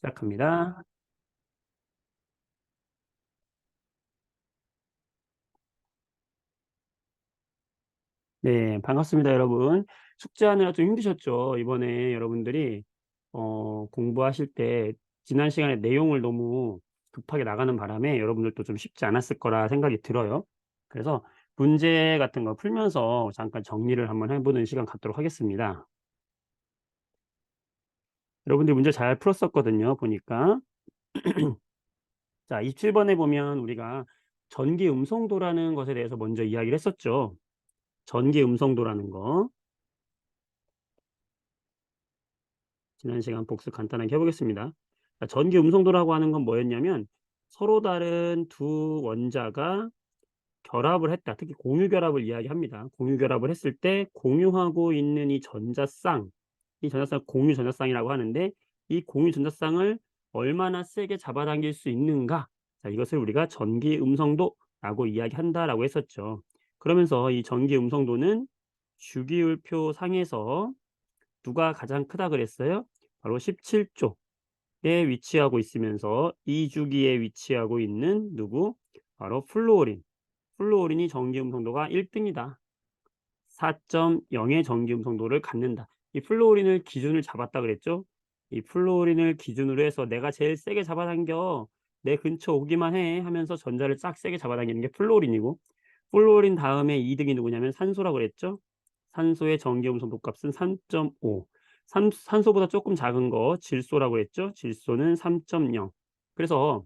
시작합니다. 네, 반갑습니다, 여러분. 숙제하느라 좀 힘드셨죠? 이번에 여러분들이 공부하실 때 지난 시간에 내용을 너무 급하게 나가는 바람에 여러분들도 좀 쉽지 않았을 거라 생각이 들어요. 그래서 문제 같은 거 풀면서 잠깐 정리를 한번 해보는 시간 갖도록 하겠습니다. 여러분들 문제 잘 풀었었거든요, 보니까. 자, 27번에 보면 우리가 전기 음성도라는 것에 대해서 먼저 이야기를 했었죠. 전기 음성도라는 거. 지난 시간 복습 간단하게 해보겠습니다. 자, 전기 음성도라고 하는 건 뭐였냐면 서로 다른 두 원자가 결합을 했다. 특히 공유 결합을 이야기합니다. 공유 결합을 했을 때 공유하고 있는 이 전자쌍, 이 전자쌍 공유 전자쌍이라고 하는데 이 공유 전자쌍을 얼마나 세게 잡아당길 수 있는가? 자, 이것을 우리가 전기 음성도라고 이야기한다라고 했었죠. 그러면서 이 전기 음성도는 주기율표 상에서 누가 가장 크다 그랬어요? 바로 17쪽에 위치하고 있으면서 이 주기에 위치하고 있는 누구? 바로 플루오린. 플루오린이 전기음성도가 1등이다. 4.0의 전기음성도를 갖는다. 이 플루오린을 기준을 잡았다 그랬죠? 이 플루오린을 기준으로 해서 내가 제일 세게 잡아당겨. 내 근처 오기만 해 하면서 전자를 싹 세게 잡아당기는 게 플루오린이고, 플루오린 다음에 2등이 누구냐면 산소라고 그랬죠? 산소의 전기음성도 값은 3.5. 산소보다 조금 작은 거 질소라고 했죠? 질소는 3.0. 그래서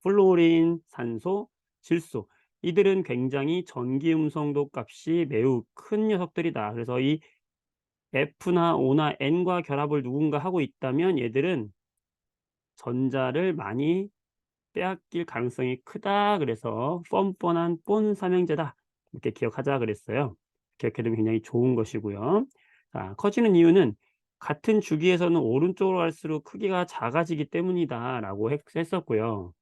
플루오린, 산소, 질소 이들은 굉장히 전기음성도 값이 매우 큰 녀석들이다. 그래서 이 F나 O나 N과 결합을 누군가 하고 있다면 얘들은 전자를 많이 빼앗길 가능성이 크다. 그래서 뻔뻔한 뻔 삼형제다. 이렇게 기억하자 그랬어요. 기억해두면 굉장히 좋은 것이고요. 자, 커지는 이유는 같은 주기에서는 오른쪽으로 갈수록 크기가 작아지기 때문이다라고 했었고요.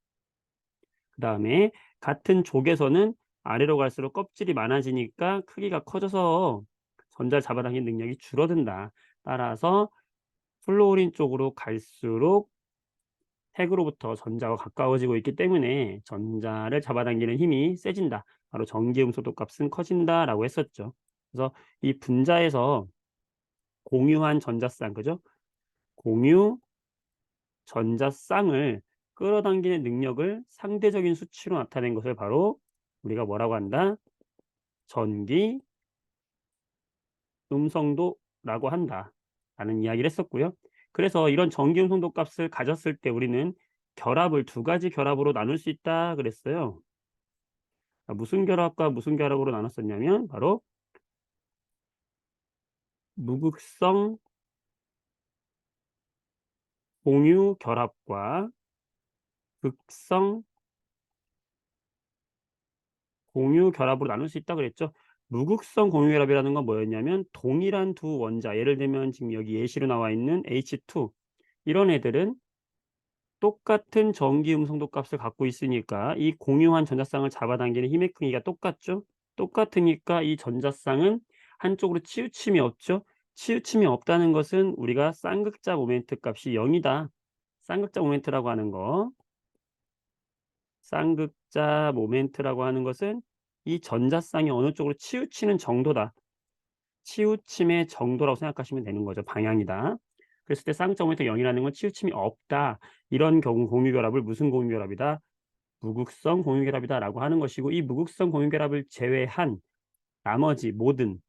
그 다음에 같은 족에서는 아래로 갈수록 껍질이 많아지니까 크기가 커져서 전자를 잡아당기는 능력이 줄어든다. 따라서 플루오린 쪽으로 갈수록 핵으로부터 전자가 가까워지고 있기 때문에 전자를 잡아당기는 힘이 세진다. 바로 전기음소도 값은 커진다라고 했었죠. 그래서 이 분자에서 공유한 전자쌍, 그죠? 공유 전자쌍을 끌어당기는 능력을 상대적인 수치로 나타낸 것을 바로 우리가 뭐라고 한다? 전기 음성도라고 한다. 라는 이야기를 했었고요. 그래서 이런 전기 음성도 값을 가졌을 때 우리는 결합을 두 가지 결합으로 나눌 수 있다 그랬어요. 무슨 결합과 무슨 결합으로 나눴었냐면 바로 무극성 공유 결합과 극성 공유 결합으로 나눌 수 있다 그랬죠. 무극성 공유 결합이라는 건 뭐였냐면 동일한 두 원자, 예를 들면 지금 여기 예시로 나와 있는 H2 이런 애들은 똑같은 전기 음성도 값을 갖고 있으니까 이 공유한 전자쌍을 잡아당기는 힘의 크기가 똑같죠. 똑같으니까 이 전자쌍은 한쪽으로 치우침이 없죠. 치우침이 없다는 것은 우리가 쌍극자 모멘트 값이 0이다. 쌍극자 모멘트라고 하는 거. 쌍극자 모멘트라고 하는 것은 이 전자쌍이 어느 쪽으로 치우치는 정도다. 치우침의 정도라고 생각하시면 되는 거죠. 방향이다. 그랬을 때 쌍극자 모멘트 0이라는 건 치우침이 없다. 이런 경우 공유결합을 무슨 공유결합이다? 무극성 공유결합이다라고 하는 것이고 이 무극성 공유결합을 제외한 나머지 모든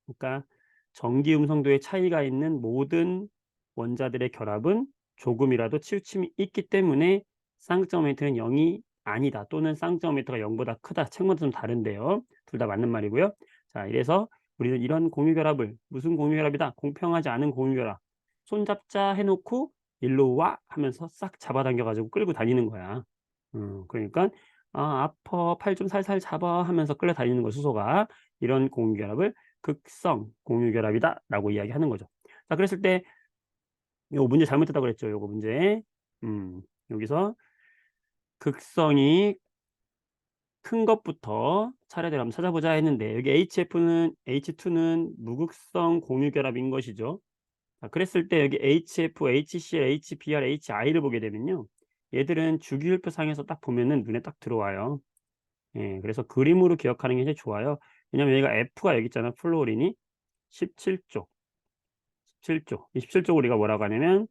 그러니까 전기 음성도의 차이가 있는 모든 원자들의 결합은 조금이라도 치우침이 있기 때문에 쌍극자 모멘트는 0이 아니다. 또는 쌍극자 모멘트가 0보다 크다. 책마다 좀 다른데요. 둘 다 맞는 말이고요. 자, 이래서 우리는 이런 공유결합을 무슨 공유결합이다? 공평하지 않은 공유결합. 손잡자 해놓고 일로 와 하면서 싹 잡아당겨 가지고 끌고 다니는 거야. 그러니까 아파 팔 좀 살살 잡아 하면서 끌려다니는 거 수소가 이런 공유결합을 극성 공유결합이다라고 이야기하는 거죠. 자, 그랬을 때 요 문제 잘못했다고 그랬죠. 요거 문제. 여기서 극성이 큰 것부터 차례대로 한번 찾아보자 했는데 여기 HF는 H2는 무극성 공유결합인 것이죠. 자, 그랬을 때 여기 HF, HCl, HBr, HI를 보게 되면요. 얘들은 주기율표 상에서 딱 보면은 눈에 딱 들어와요. 예, 그래서 그림으로 기억하는 게 제일 좋아요. 왜냐면 여기가 F가 여기 있잖아. 플루오린이 17쪽. 17쪽. 이 17쪽을 우리가 뭐라고 하냐면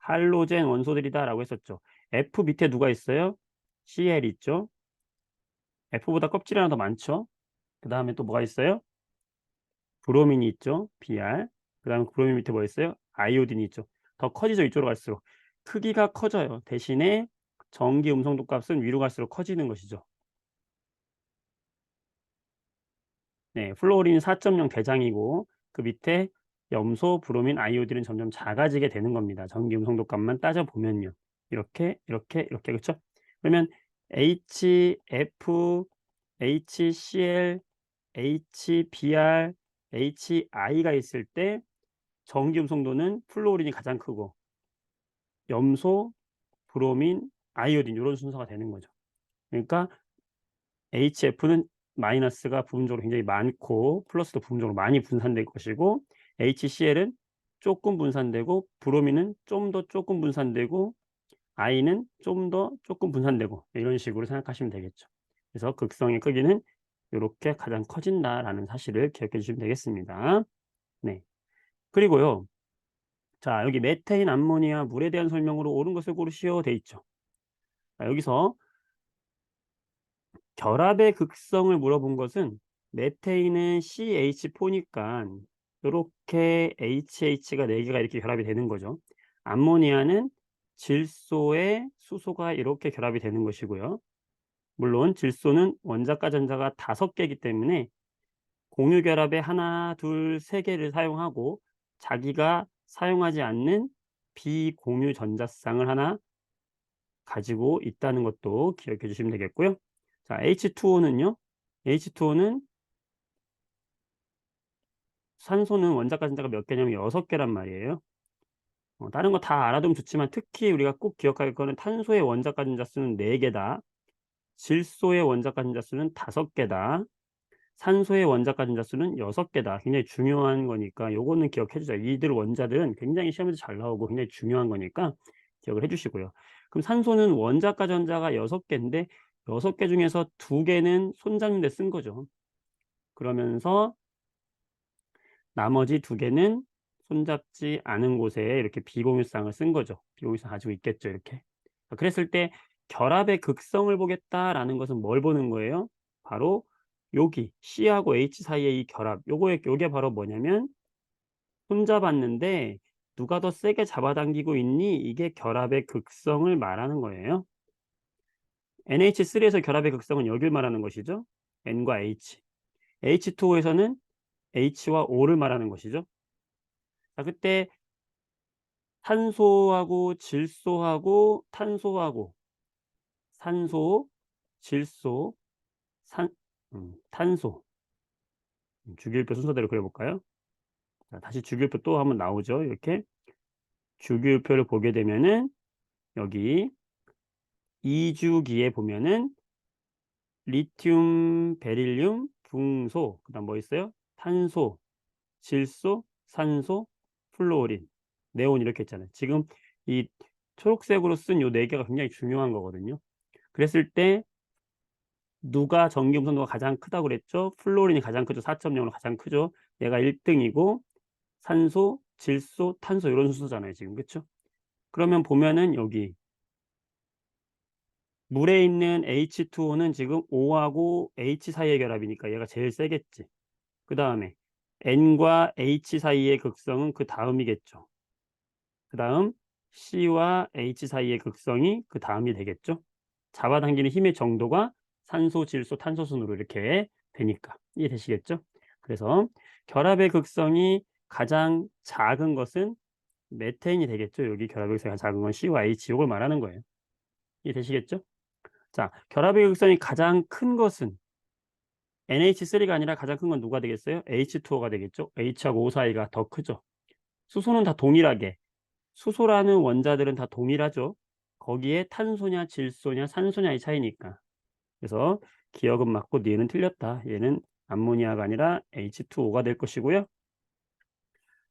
할로젠 원소들이다라고 했었죠. F 밑에 누가 있어요? Cl 있죠. F보다 껍질이 하나 더 많죠. 그 다음에 또 뭐가 있어요? 브로민이 있죠. Br. 그 다음에 브로민 밑에 뭐 있어요? 아이오딘이 있죠. 더 커지죠. 이쪽으로 갈수록. 크기가 커져요. 대신에 전기 음성도 값은 위로 갈수록 커지는 것이죠. 네, 플루오린 4.0 대장이고 그 밑에 염소, 브로민, 아이오딘은 점점 작아지게 되는 겁니다. 전기 음성도 값만 따져보면요. 이렇게 이렇게 이렇게 그렇죠? 그러면 HF, HCl, HBr, HI가 있을 때 전기 음성도는 플루오린이 가장 크고 염소, 브로민, 아이오딘 이런 순서가 되는 거죠. 그러니까 HF는 마이너스가 부분적으로 굉장히 많고 플러스도 부분적으로 많이 분산될 것이고 HCl은 조금 분산되고 브로민은 좀 더 조금 분산되고 I는 좀 더 조금 분산되고 이런 식으로 생각하시면 되겠죠. 그래서 극성의 크기는 이렇게 가장 커진다라는 사실을 기억해 주시면 되겠습니다. 네. 그리고요. 자, 여기 메테인, 암모니아, 물에 대한 설명으로 옳은 것을 고르시오 돼 있죠. 자, 여기서 결합의 극성을 물어본 것은 메테인은 CH4니까 요렇게 HH가 4개가 이렇게 결합이 되는 거죠. 암모니아는 질소에 수소가 이렇게 결합이 되는 것이고요. 물론 질소는 원자과 전자가 5개이기 때문에 공유 결합에 하나, 둘, 3개를 사용하고 자기가 사용하지 않는 비공유 전자쌍을 하나 가지고 있다는 것도 기억해 주시면 되겠고요. 자, H2O는요. H2O는 산소는 원자과 전자가 몇 개냐면 6개란 말이에요. 다른 거 다 알아두면 좋지만 특히 우리가 꼭 기억할 거는 탄소의 원자과 전자 수는 4개다. 질소의 원자과 전자 수는 5개다. 산소의 원자과 전자 수는 6개다. 굉장히 중요한 거니까 요거는 기억해 주세요. 이들 원자들은 굉장히 시험에서 잘 나오고 굉장히 중요한 거니까 기억을 해 주시고요. 그럼 산소는 원자과 전자가 6개인데 6개 중에서 2개는 손잡는 데 쓴 거죠. 그러면서 나머지 2개는 손잡지 않은 곳에 이렇게 비공유쌍을 쓴 거죠. 비공유쌍 가지고 있겠죠, 이렇게. 그랬을 때 결합의 극성을 보겠다라는 것은 뭘 보는 거예요? 바로 여기 C하고 H 사이의 이 결합. 요게 바로 뭐냐면 손잡았는데 누가 더 세게 잡아당기고 있니? 이게 결합의 극성을 말하는 거예요. NH3에서 결합의 극성은 여길 말하는 것이죠. N과 H. H2O에서는 H와 O를 말하는 것이죠. 자, 그때 탄소하고 질소하고 탄소하고 산소, 질소, 산 탄소. 주기율표 순서대로 그려 볼까요? 자, 다시 주기율표 또 한번 나오죠. 이렇게 주기율표를 보게 되면은 여기 2주기에 보면은 리튬, 베릴륨, 붕소, 그다음 뭐 있어요? 탄소, 질소, 산소, 플루오린, 네온 이렇게 있잖아요. 지금 이 초록색으로 쓴 요 4개가 굉장히 중요한 거거든요. 그랬을 때 누가 전기 음성도가 가장 크다고 그랬죠? 플루오린이 가장 크죠. 4.0으로 가장 크죠. 얘가 1등이고 산소, 질소, 탄소 이런 순서잖아요, 지금. 그렇죠? 그러면 보면은 여기 물에 있는 H2O는 지금 O하고 H 사이의 결합이니까 얘가 제일 세겠지. 그다음에 N과 H 사이의 극성은 그 다음이겠죠. 그다음 C와 H 사이의 극성이 그 다음이 되겠죠. 잡아당기는 힘의 정도가 산소, 질소, 탄소 순으로 이렇게 되니까 이해되시겠죠? 그래서 결합의 극성이 가장 작은 것은 메테인이 되겠죠. 여기 결합의 극성이 가장 작은 건 C와 H 이걸 말하는 거예요. 이해되시겠죠? 자, 결합의 극성이 가장 큰 것은 NH3가 아니라 가장 큰 건 누가 되겠어요? H2O가 되겠죠. H하고 O 사이가 더 크죠. 수소는 다 동일하게 수소라는 원자들은 다 동일하죠. 거기에 탄소냐 질소냐 산소냐의 차이니까. 그래서 기억은 맞고 얘는 틀렸다. 얘는 암모니아가 아니라 H2O가 될 것이고요.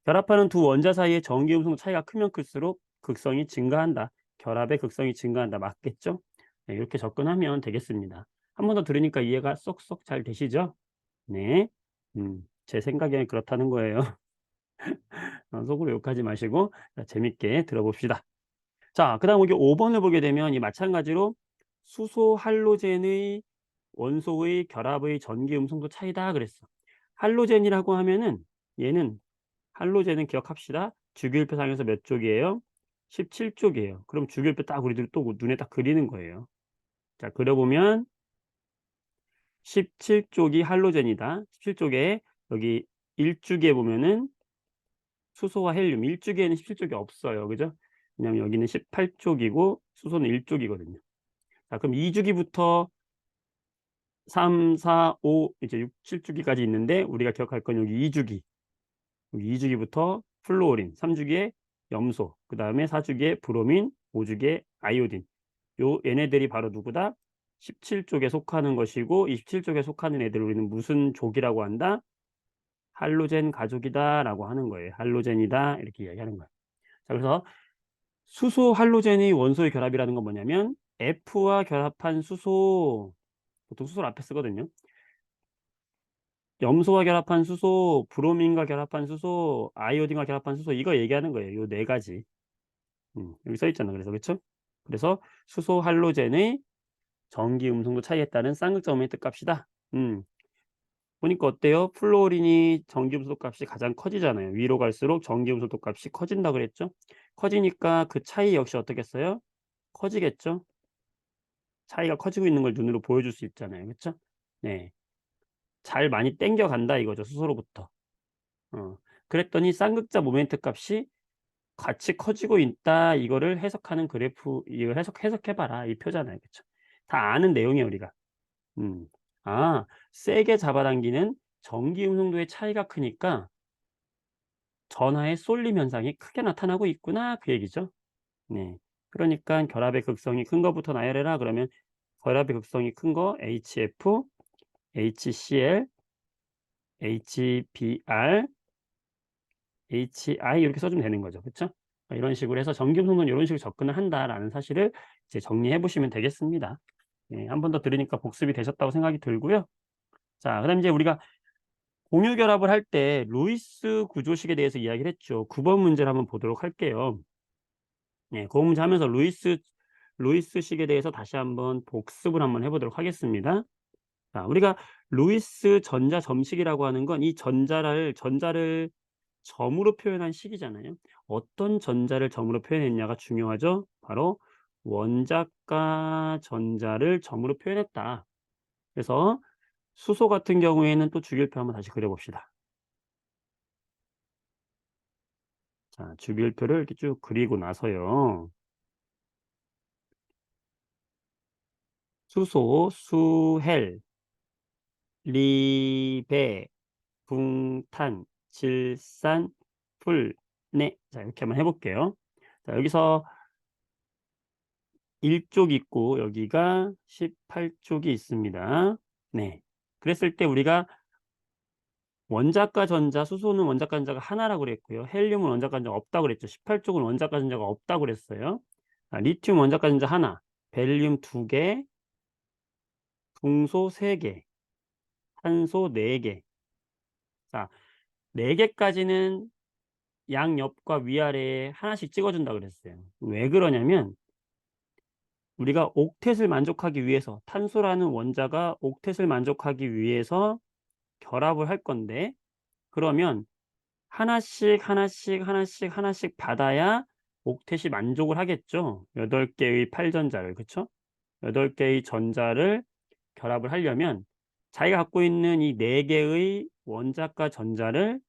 결합하는 두 원자 사이의 전기 음성 차이가 크면 클수록 극성이 증가한다. 결합의 극성이 증가한다. 맞겠죠? 네, 이렇게 접근하면 되겠습니다. 한 번 더 들으니까 이해가 쏙쏙 잘 되시죠? 네. 제 생각에는 그렇다는 거예요. 속으로 욕하지 마시고 재밌게 들어봅시다. 자, 그다음 여기 5번을 보게 되면 이 마찬가지로 수소 할로젠의 원소의 결합의 전기 음성도 차이다 그랬어. 할로젠이라고 하면은 얘는 할로젠은 기억합시다. 주기율표상에서 몇 쪽이에요? 17쪽이에요. 그럼 주기율표 딱 우리들 또 눈에 딱 그리는 거예요. 자, 그려보면 17쪽이 할로젠이다. 17쪽에 여기 1주기에 보면은 수소와 헬륨 1주기에는 17쪽이 없어요. 그죠? 왜냐면 여기는 18쪽이고 수소는 1쪽이거든요. 자, 그럼 2주기부터 3, 4, 5 이제 6, 7주기까지 있는데 우리가 기억할 건 여기 2주기. 여기 2주기부터 플루오린, 3주기에 염소, 그다음에 4주기에 브로민, 5주기에 아이오딘. 요 얘네들이 바로 누구다? 17쪽에 속하는 것이고 27쪽에 속하는 애들 우리는 무슨 족이라고 한다? 할로젠 가족이다라고 하는 거예요. 할로젠이다 이렇게 이야기하는 거예요. 자, 그래서 수소 할로젠의 원소의 결합이라는 건 뭐냐면 F와 결합한 수소, 보통 수소를 앞에 쓰거든요. 염소와 결합한 수소, 브로민과 결합한 수소, 아이오딘과 결합한 수소 이거 얘기하는 거예요. 요 네 가지. 여기 써 있잖아. 그래서 그쵸? 그래서 수소 할로젠의 전기 음성도 차이에 따른 쌍극점의 뜻값이다. 보니까 어때요? 플루오린이 전기 음성도 값이 가장 커지잖아요. 위로 갈수록 전기 음성도 값이 커진다 그랬죠? 커지니까 그 차이 역시 어떻겠어요? 커지겠죠? 차이가 커지고 있는 걸 눈으로 보여줄 수 있잖아요. 그쵸? 네. 잘 많이 땡겨간다 이거죠. 수소로부터. 어. 그랬더니 쌍극자 모멘트 값이 같이 커지고 있다. 이거를 해석하는 그래프, 이걸 해석해봐라. 이 표잖아요. 그쵸? 다 아는 내용이에요, 우리가. 음. 아, 세게 잡아당기는 전기 음성도의 차이가 크니까 전하의 쏠림 현상이 크게 나타나고 있구나. 그 얘기죠. 네. 그러니까 결합의 극성이 큰 거부터 나열해라. 그러면 결합의 극성이 큰 거 HF, HCl, HBr, HI 이렇게 써주면 되는 거죠. 그쵸? 이런 식으로 해서 전기음성도는 이런 식으로 접근을 한다라는 사실을 이제 정리해 보시면 되겠습니다. 네, 한 번 더 들으니까 복습이 되셨다고 생각이 들고요. 자, 그다음 이제 우리가 공유 결합을 할 때 루이스 구조식에 대해서 이야기를 했죠. 9번 문제를 한번 보도록 할게요. 네, 그 문제 하면서 루이스식에 대해서 다시 한번 복습을 한번 해보도록 하겠습니다. 자, 우리가 루이스 전자 점식이라고 하는 건 이 전자를 점으로 표현한 식이잖아요. 어떤 전자를 점으로 표현했냐가 중요하죠. 바로 원자가 전자를 점으로 표현했다. 그래서 수소 같은 경우에는 또 주기율표 한번 다시 그려봅시다. 자, 주기율표를 이렇게 쭉 그리고 나서요. 수소, 수헬, 리베, 붕탄, 질산, 풀, 네. 자, 이렇게 한번 해볼게요. 자, 여기서 1쪽 있고 여기가 18쪽이 있습니다. 네. 그랬을 때 우리가 원자과 전자, 수소는 원자과 전자가 하나라고 그랬고요. 헬륨은 원자과 전자가 없다고 그랬죠. 18쪽은 원자과 전자가 없다고 그랬어요. 리튬 원자과 전자 하나, 벨륨 2개, 중소 3개, 탄소 4개. 자, 4개까지는 양옆과 위아래에 하나씩 찍어준다 그랬어요. 왜 그러냐면 우리가 옥텟을 만족하기 위해서 탄소라는 원자가 옥텟을 만족하기 위해서 결합을 할 건데 그러면 하나씩 하나씩 하나씩 하나씩 받아야 옥텟이 만족을 하겠죠. 8개의 8전자를 그쵸? 8개의 전자를 결합을 하려면 자기가 갖고 있는 이 4개의 원자과 전자를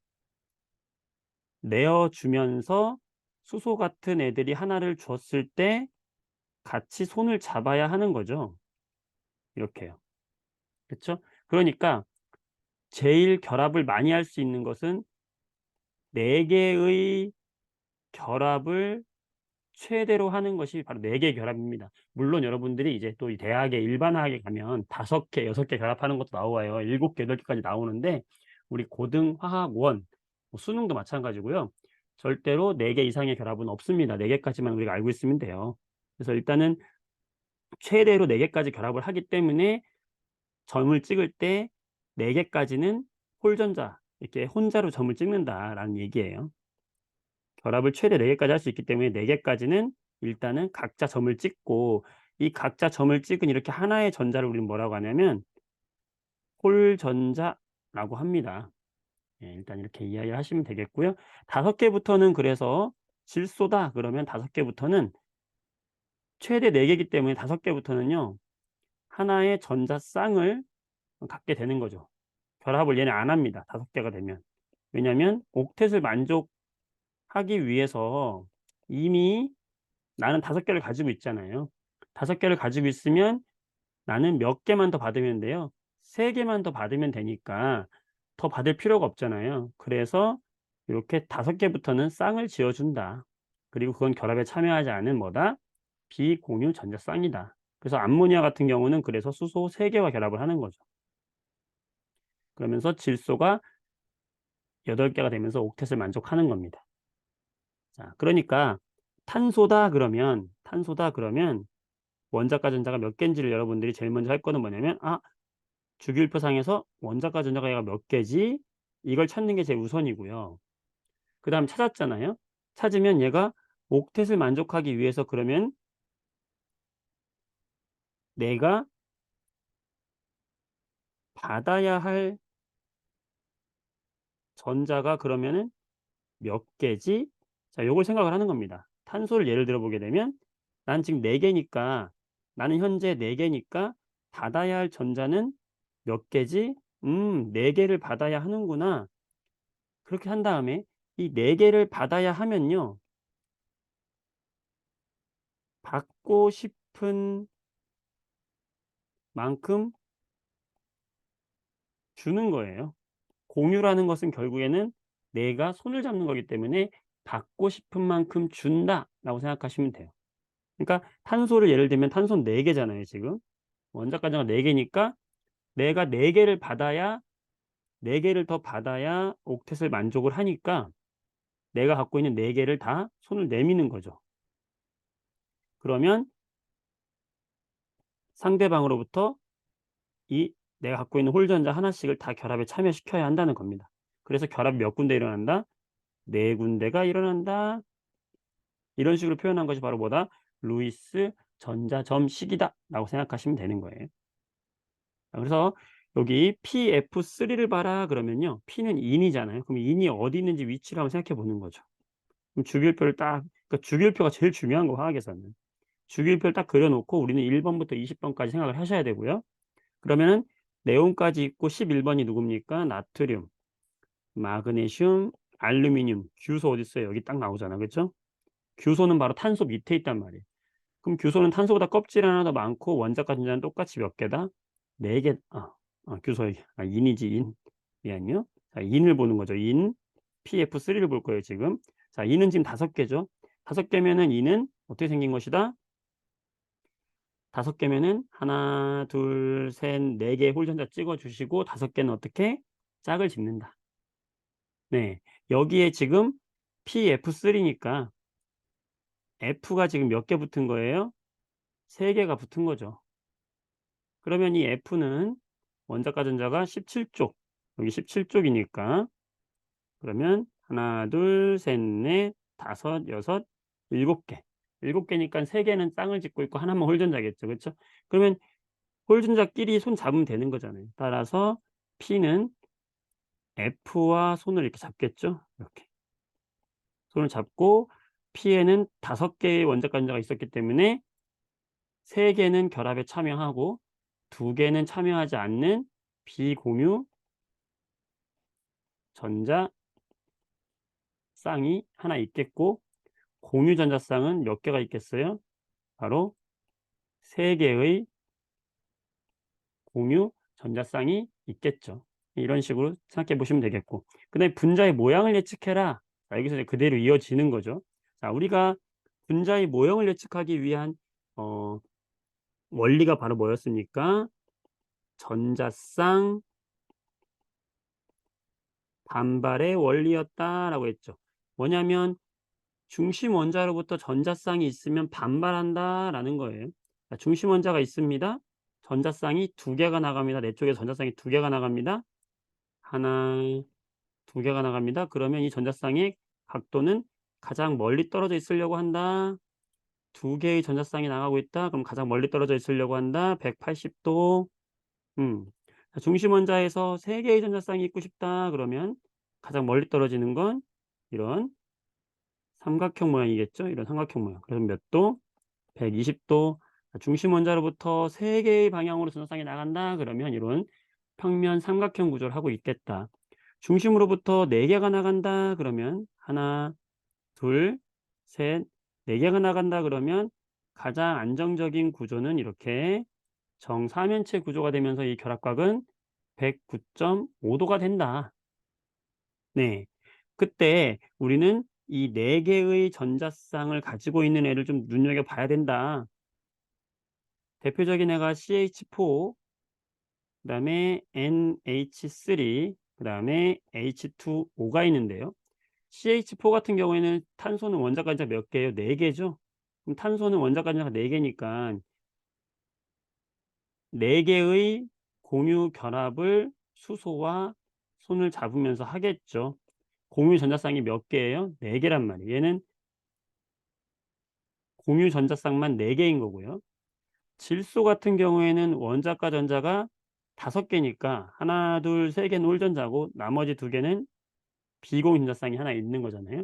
내어주면서 수소 같은 애들이 하나를 줬을 때 같이 손을 잡아야 하는 거죠. 이렇게요. 그쵸? 그러니까 제일 결합을 많이 할 수 있는 것은 4개의 결합을 최대로 하는 것이 바로 4개 결합입니다. 물론 여러분들이 이제 또 이 대학에 일반화하게 가면 5개, 6개 결합하는 것도 나와요. 7개, 8개까지 나오는데 우리 고등 화학원 뭐 수능도 마찬가지고요. 절대로 4개 이상의 결합은 없습니다. 4개까지만 우리가 알고 있으면 돼요. 그래서 일단은 최대로 4개까지 결합을 하기 때문에 점을 찍을 때 4개까지는 홀전자, 이렇게 혼자로 점을 찍는다라는 얘기예요. 결합을 최대 4개까지 할 수 있기 때문에 4개까지는 일단은 각자 점을 찍고, 이 각자 점을 찍은 이렇게 하나의 전자를 우리는 뭐라고 하냐면 홀전자라고 합니다. 예, 일단 이렇게 이해를 하시면 되겠고요. 5개부터는 그래서 질소다 그러면 5개부터는 최대 4개이기 때문에 5개부터는요. 하나의 전자쌍을 갖게 되는 거죠. 결합을 얘네 안 합니다. 5개가 되면. 왜냐하면 옥텟을 만족하기 위해서 이미 나는 5개를 가지고 있잖아요. 5개를 가지고 있으면 나는 몇 개만 더 받으면 돼요. 3개만 더 받으면 되니까 더 받을 필요가 없잖아요. 그래서 이렇게 5개부터는 쌍을 지어 준다. 그리고 그건 결합에 참여하지 않은 뭐다? 비공유 전자쌍이다. 그래서 암모니아 같은 경우는 그래서 수소 3개와 결합을 하는 거죠. 그러면서 질소가 8개가 되면서 옥텟을 만족하는 겁니다. 자, 그러니까 탄소다 그러면 원자과 전자가 몇 개인지를 여러분들이 제일 먼저 할 거는 뭐냐면, 주기율표상에서 원자과 전자가 얘가 몇 개지? 이걸 찾는 게 제일 우선이고요. 그다음 찾았잖아요. 찾으면 얘가 옥텟을 만족하기 위해서 그러면 내가 받아야 할 전자가 그러면은 몇 개지? 자, 요걸 생각을 하는 겁니다. 탄소를 예를 들어 보게 되면 난 지금 4개니까, 나는 현재 4개니까 받아야 할 전자는 몇 개지? 4개를 받아야 하는구나. 그렇게 한 다음에 이 4개를 받아야 하면요. 받고 싶은 만큼 주는 거예요. 공유라는 것은 결국에는 내가 손을 잡는 거기 때문에 받고 싶은 만큼 준다라고 생각하시면 돼요. 그러니까 탄소를 예를 들면 탄소는 4개잖아요, 지금. 원자과정가 4개니까 내가 4개를 받아야 4개를 더 받아야 옥텟을 만족을 하니까 내가 갖고 있는 4개를 다 손을 내미는 거죠. 그러면 상대방으로부터 이 내가 갖고 있는 홀전자 하나씩을 다 결합에 참여시켜야 한다는 겁니다. 그래서 결합이 몇 군데 일어난다? 4군데가 일어난다. 이런 식으로 표현한 것이 바로 뭐다? 루이스 전자점식이다라고 생각하시면 되는 거예요. 그래서 여기 PF3를 봐라 그러면요. P는 인이잖아요. 그럼 인이 어디 있는지 위치를 한번 생각해 보는 거죠. 그럼 주기율표를 딱, 그러니까 주기율표가 제일 중요한 거, 화학에서는. 주기율표를 딱 그려 놓고 우리는 1번부터 20번까지 생각을 하셔야 되고요. 그러면은 네온까지 있고 11번이 누굽니까? 나트륨, 마그네슘, 알루미늄, 규소 어디 있어요? 여기 딱 나오잖아. 그렇죠? 규소는 바로 탄소 밑에 있단 말이에요. 그럼 규소는 탄소보다 껍질 하나 더 많고 원자과 전자는 똑같이 몇 개다? 4개. 규소 인이지, 인. 미안요. 자, 인을 보는 거죠. 인. PF3를 볼 거예요, 지금. 자, 인은 지금 5개죠. 5개면은 인은 어떻게 생긴 것이다? 5개면은 하나, 둘, 셋, 4개 홀전자 찍어 주시고 5개는 어떻게? 짝을 짓는다. 네. 여기에 지금 PF3니까 F가 지금 몇 개 붙은 거예요? 3개가 붙은 거죠. 그러면 이 F는 원자과 전자가 17쪽, 여기 17쪽이니까 그러면 하나, 둘, 셋, 넷, 다섯, 여섯, 7개. 7개니까 3개는 쌍을 짓고 있고 하나만 홀전자겠죠. 그렇죠? 그러면 홀전자끼리 손 잡으면 되는 거잖아요. 따라서 P는 F와 손을 이렇게 잡겠죠. 이렇게. 손을 잡고 P에는 5개의 원자과 전자가 있었기 때문에 3개는 결합에 참여하고 2개는 참여하지 않는 비공유 전자쌍이 하나 있겠고, 공유 전자쌍은 몇 개가 있겠어요? 바로 3개의 공유 전자쌍이 있겠죠. 이런 식으로 생각해 보시면 되겠고, 그다음에 분자의 모양을 예측해라. 자, 여기서 이제 그대로 이어지는 거죠. 자, 우리가 분자의 모형을 예측하기 위한 원리가 바로 뭐였습니까? 전자쌍 반발의 원리였다라고 했죠. 뭐냐면 중심 원자로부터 전자쌍이 있으면 반발한다라는 거예요. 자, 중심 원자가 있습니다. 전자쌍이 두 개가 나갑니다. 내 쪽에 전자쌍이 두 개가 나갑니다. 하나, 두 개가 나갑니다. 그러면 이 전자쌍의 각도는 가장 멀리 떨어져 있으려고 한다. 두 개의 전자쌍이 나가고 있다. 그럼 가장 멀리 떨어져 있으려고 한다. 180도. 자, 중심 원자에서 세 개의 전자쌍이 있고 싶다. 그러면 가장 멀리 떨어지는 건 이런 삼각형 모양이겠죠. 이런 삼각형 모양. 그래서 몇 도? 120도. 중심 원자로부터 세 개의 방향으로 전자쌍이 나간다. 그러면 이런 평면 삼각형 구조를 하고 있겠다. 중심으로부터 네 개가 나간다. 그러면 하나, 둘, 셋, 네 개가 나간다. 그러면 가장 안정적인 구조는 이렇게 정사면체 구조가 되면서 이 결합각은 109.5도가 된다. 네. 그때 우리는 이 네 개의 전자쌍을 가지고 있는 애를 좀 눈여겨봐야 된다. 대표적인 애가 CH4, 그다음에 NH3, 그다음에 H2O가 있는데요. CH4 같은 경우에는 탄소는 원자 간자가 몇 개예요? 4개죠. 그럼 탄소는 원자 간자가 4개니까 4개의 공유 결합을 수소와 손을 잡으면서 하겠죠. 공유 전자쌍이 몇 개예요? 4개란 말이에요. 얘는 공유 전자쌍만 4개인 거고요. 질소 같은 경우에는 원자과 전자가 5개니까 하나, 둘, 세 개는 홀전자고 나머지 2개는 비공유 전자쌍이 하나 있는 거잖아요.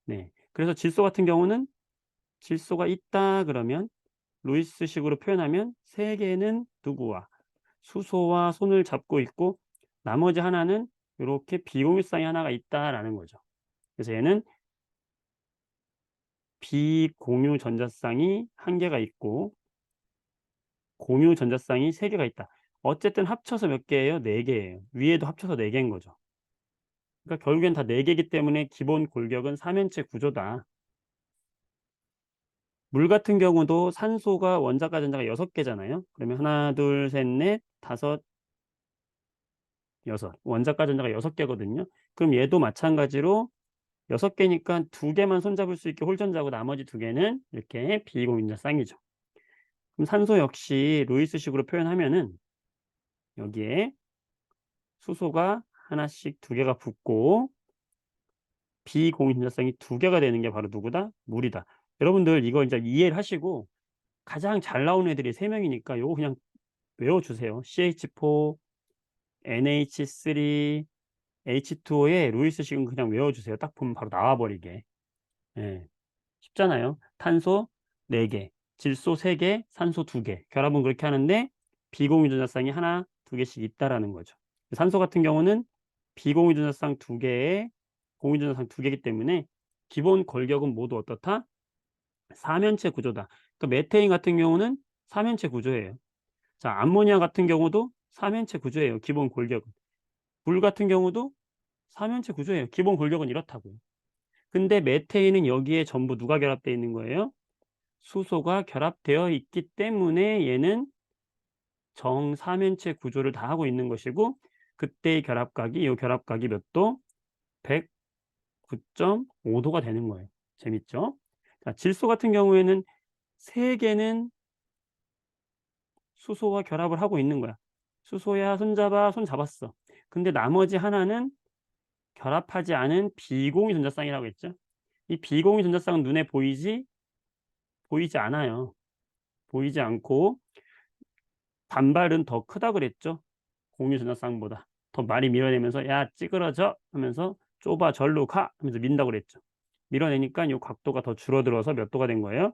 네. 그래서 질소 같은 경우는 질소가 있다 그러면 루이스식으로 표현하면 3개는 누구와 수소와 손을 잡고 있고 나머지 하나는 이렇게 비공유쌍이 하나가 있다라는 거죠. 그래서 얘는 비공유 전자쌍이 1개가 있고 공유 전자쌍이 3개가 있다. 어쨌든 합쳐서 몇 개예요? 4개예요. 위에도 합쳐서 4개인 거죠. 그러니까 결국엔 다 4개이기 때문에 기본 골격은 삼면체 구조다. 물 같은 경우도 산소가 원자과 전자가 6개잖아요. 그러면 하나, 둘, 셋, 넷, 다섯, 여섯. 원자과 전자가 6개거든요. 그럼 얘도 마찬가지로 6개니까 2개만 손잡을 수 있게 홀전자고 나머지 2개는 이렇게 비공유전자 쌍이죠. 그럼 산소 역시 루이스식으로 표현하면은 여기에 수소가 하나씩 2개가 붙고 비공유전자쌍이 2개가 되는 게 바로 누구다? 물이다. 여러분들 이거 이제 이해를 하시고 가장 잘 나오는 애들이 3명이니까 요거 그냥 외워주세요. CH4, NH3, H2O의 루이스식은 그냥 외워주세요. 딱 보면 바로 나와버리게. 예. 쉽잖아요. 탄소 4개, 질소 3개, 산소 2개. 결합은 그렇게 하는데 비공유전자쌍이 하나, 2개씩 있다라는 거죠. 산소 같은 경우는 비공유전자쌍 2개에 공유전자쌍 2개이기 때문에 기본 골격은 모두 어떻다? 사면체 구조다. 그러니까 메테인 같은 경우는 사면체 구조예요. 자, 암모니아 같은 경우도 사면체 구조예요. 기본 골격은. 물 같은 경우도 사면체 구조예요. 기본 골격은 이렇다고요. 근데 메테인은 여기에 전부 누가 결합되어 있는 거예요? 수소가 결합되어 있기 때문에 얘는 정사면체 구조를 다 하고 있는 것이고 그때의 결합각이 이 결합각이 몇 도? 109.5도가 되는 거예요. 재밌죠? 자, 질소 같은 경우에는 3개는 수소와 결합을 하고 있는 거야. 수소야 손잡아, 손 잡았어. 근데 나머지 하나는 결합하지 않은 비공유 전자쌍이라고 했죠. 이 비공유 전자쌍은 눈에 보이지 않아요. 보이지 않고 반발은 더 크다 그랬죠. 공유 전자쌍보다 더 많이 밀어내면서 야 찌그러져 하면서 좁아 절로 가 하면서 민다고 그랬죠. 밀어내니까 이 각도가 더 줄어들어서 몇 도가 된 거예요?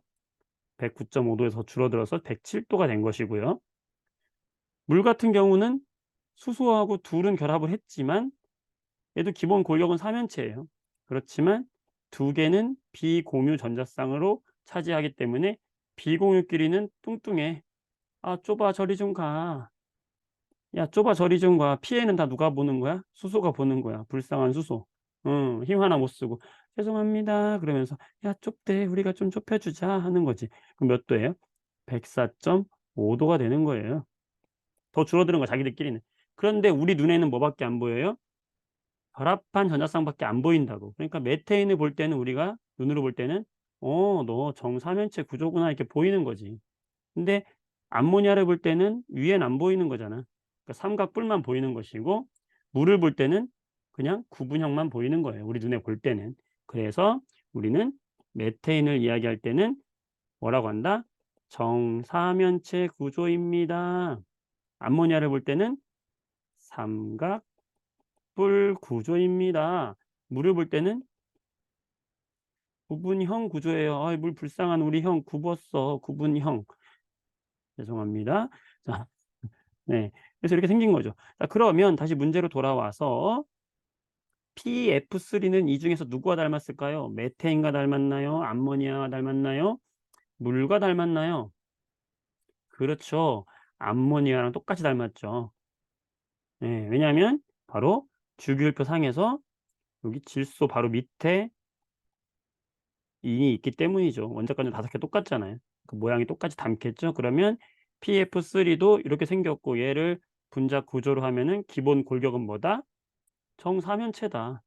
109.5도에서 줄어들어서 107도가 된 것이고요. 물 같은 경우는 수소하고 둘은 결합을 했지만 얘도 기본 골격은 사면체예요. 그렇지만 2개는 비공유 전자쌍으로 차지하기 때문에 비공유끼리는 뚱뚱해. 아 좁아 저리 좀 가. 야 좁아 저리 좀 가. 피해는 다 누가 보는 거야? 수소가 보는 거야. 불쌍한 수소. 힘 하나 못 쓰고 "죄송합니다." 그러면서 "야 좁대. 우리가 좀 좁혀 주자." 하는 거지. 그럼 몇 도예요? 104.5도가 되는 거예요. 더 줄어드는 거야 자기들끼리는. 그런데 우리 눈에는 뭐 밖에 안 보여요? 결합한 전자쌍밖에 안 보인다고. 그러니까 메테인을 볼 때는 우리가 눈으로 볼 때는 너 정사면체 구조구나 이렇게 보이는 거지. 근데 암모니아를 볼 때는 위엔 안 보이는 거잖아. 그러니까 삼각뿔만 보이는 것이고 물을 볼 때는 그냥 구분형만 보이는 거예요. 우리 눈에 볼 때는. 그래서 우리는 메테인을 이야기할 때는 뭐라고 한다? 정사면체 구조입니다. 암모니아를 볼 때는 삼각뿔 구조입니다. 물을 볼 때는 구분형 구조예요. 물 불쌍한 우리 형 굽었어. 구분형. 죄송합니다. 자, 네. 그래서 이렇게 생긴 거죠. 자, 그러면 다시 문제로 돌아와서 PF3는 이 중에서 누구와 닮았을까요? 메테인과 닮았나요? 암모니아와 닮았나요? 물과 닮았나요? 그렇죠. 암모니아랑 똑같이 닮았죠. 네, 왜냐하면 바로 주기율표 상에서 여기 질소 바로 밑에 인이 있기 때문이죠. 원자까지 5개 똑같잖아요. 그 모양이 똑같이 닮겠죠. 그러면 PF3도 이렇게 생겼고 얘를 분자 구조로 하면은 기본 골격은 뭐다? 정사면체다.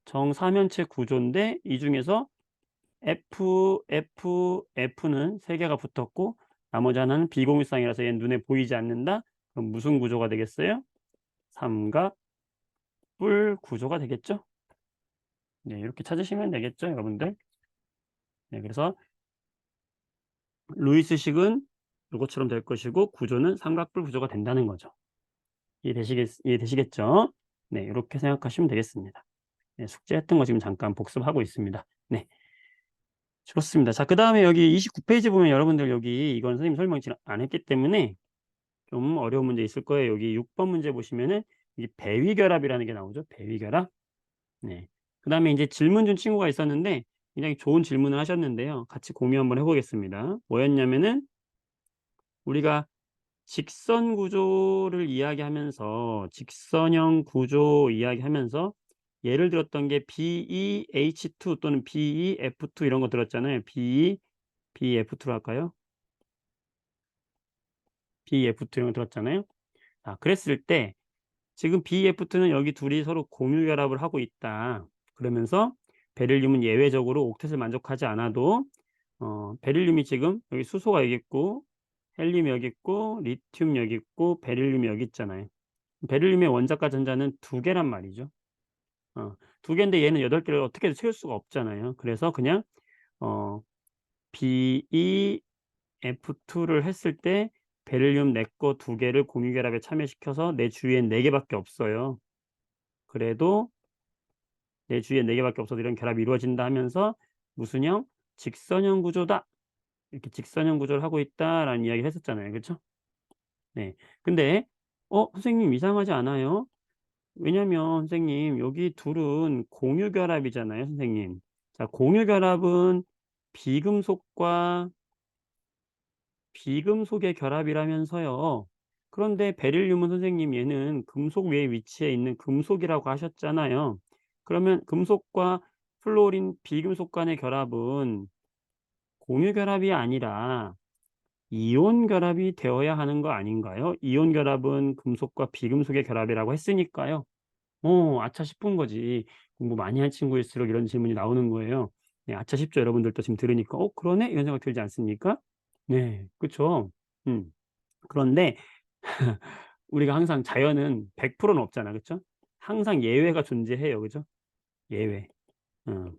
정사면체 구조인데 이 중에서 F는 3개가 붙었고 나머지 하나는 비공유쌍이라서 얘는 눈에 보이지 않는다. 그럼 무슨 구조가 되겠어요? 삼각뿔 구조가 되겠죠. 네, 이렇게 찾으시면 되겠죠, 여러분들. 네, 그래서 루이스식은 이것처럼 될 것이고 구조는 삼각뿔 구조가 된다는 거죠. 이해되시겠죠? 네, 이렇게 생각하시면 되겠습니다. 네, 숙제했던 거 지금 잠깐 복습하고 있습니다. 네, 좋습니다. 자, 그 다음에 여기 29페이지 보면 여러분들 여기 이건 선생님 설명 안 했기 때문에 좀 어려운 문제 있을 거예요. 여기 6번 문제 보시면은 이 배위결합이라는 게 나오죠. 배위결합. 네. 그 다음에 이제 질문 준 친구가 있었는데 굉장히 좋은 질문을 하셨는데요. 같이 공유 한번 해보겠습니다. 뭐였냐면은 우리가 직선 구조를 이야기하면서 직선형 구조 이야기하면서 예를 들었던 게 BeH2 또는 BeF2 이런 거 들었잖아요. BeF2로 할까요? BeF2 이런 거 들었잖아요. 자, 그랬을 때 지금 BeF2는 여기 둘이 서로 공유 결합을 하고 있다. 그러면서 베릴륨은 예외적으로 옥텟을 만족하지 않아도 베릴륨이 지금 여기 수소가 여기 있고 헬륨이 여기 있고 리튬 여기 있고 베릴륨이 여기 있잖아요. 베릴륨의 원자과 전자는 2개란 말이죠. 2개인데 얘는 8개를 어떻게 채울 수가 없잖아요. 그래서 그냥 BeF2를 했을 때 베릴륨 내 거 2개를 공유 결합에 참여시켜서 내 주위엔 4개밖에 없어요. 그래도 내 주위에 4개밖에 없어도 이런 결합이 이루어진다 하면서 무슨 형? 직선형 구조다. 이렇게 직선형 구조를 하고 있다라는 이야기를 했었잖아요. 그렇죠? 네. 근데 선생님 이상하지 않아요? 왜냐면 선생님 여기 둘은 공유 결합이잖아요, 선생님. 자, 공유 결합은 비금속과 비금속의 결합이라면서요. 그런데 베릴륨은 선생님 얘는 금속 위에 위치해 있는 금속이라고 하셨잖아요. 그러면 금속과 플로린 비금속 간의 결합은 공유 결합이 아니라 이온 결합이 되어야 하는 거 아닌가요? 이온 결합은 금속과 비금속의 결합이라고 했으니까요. 아차 싶은 거지. 공부 많이 한 친구일수록 이런 질문이 나오는 거예요. 네, 아차 싶죠. 여러분들도 지금 들으니까 그러네? 이런 생각 들지 않습니까? 네, 그쵸. 음. 그런데 우리가 항상 자연은 100%는 없잖아. 그쵸? 항상 예외가 존재해요. 그죠? 예외. 어.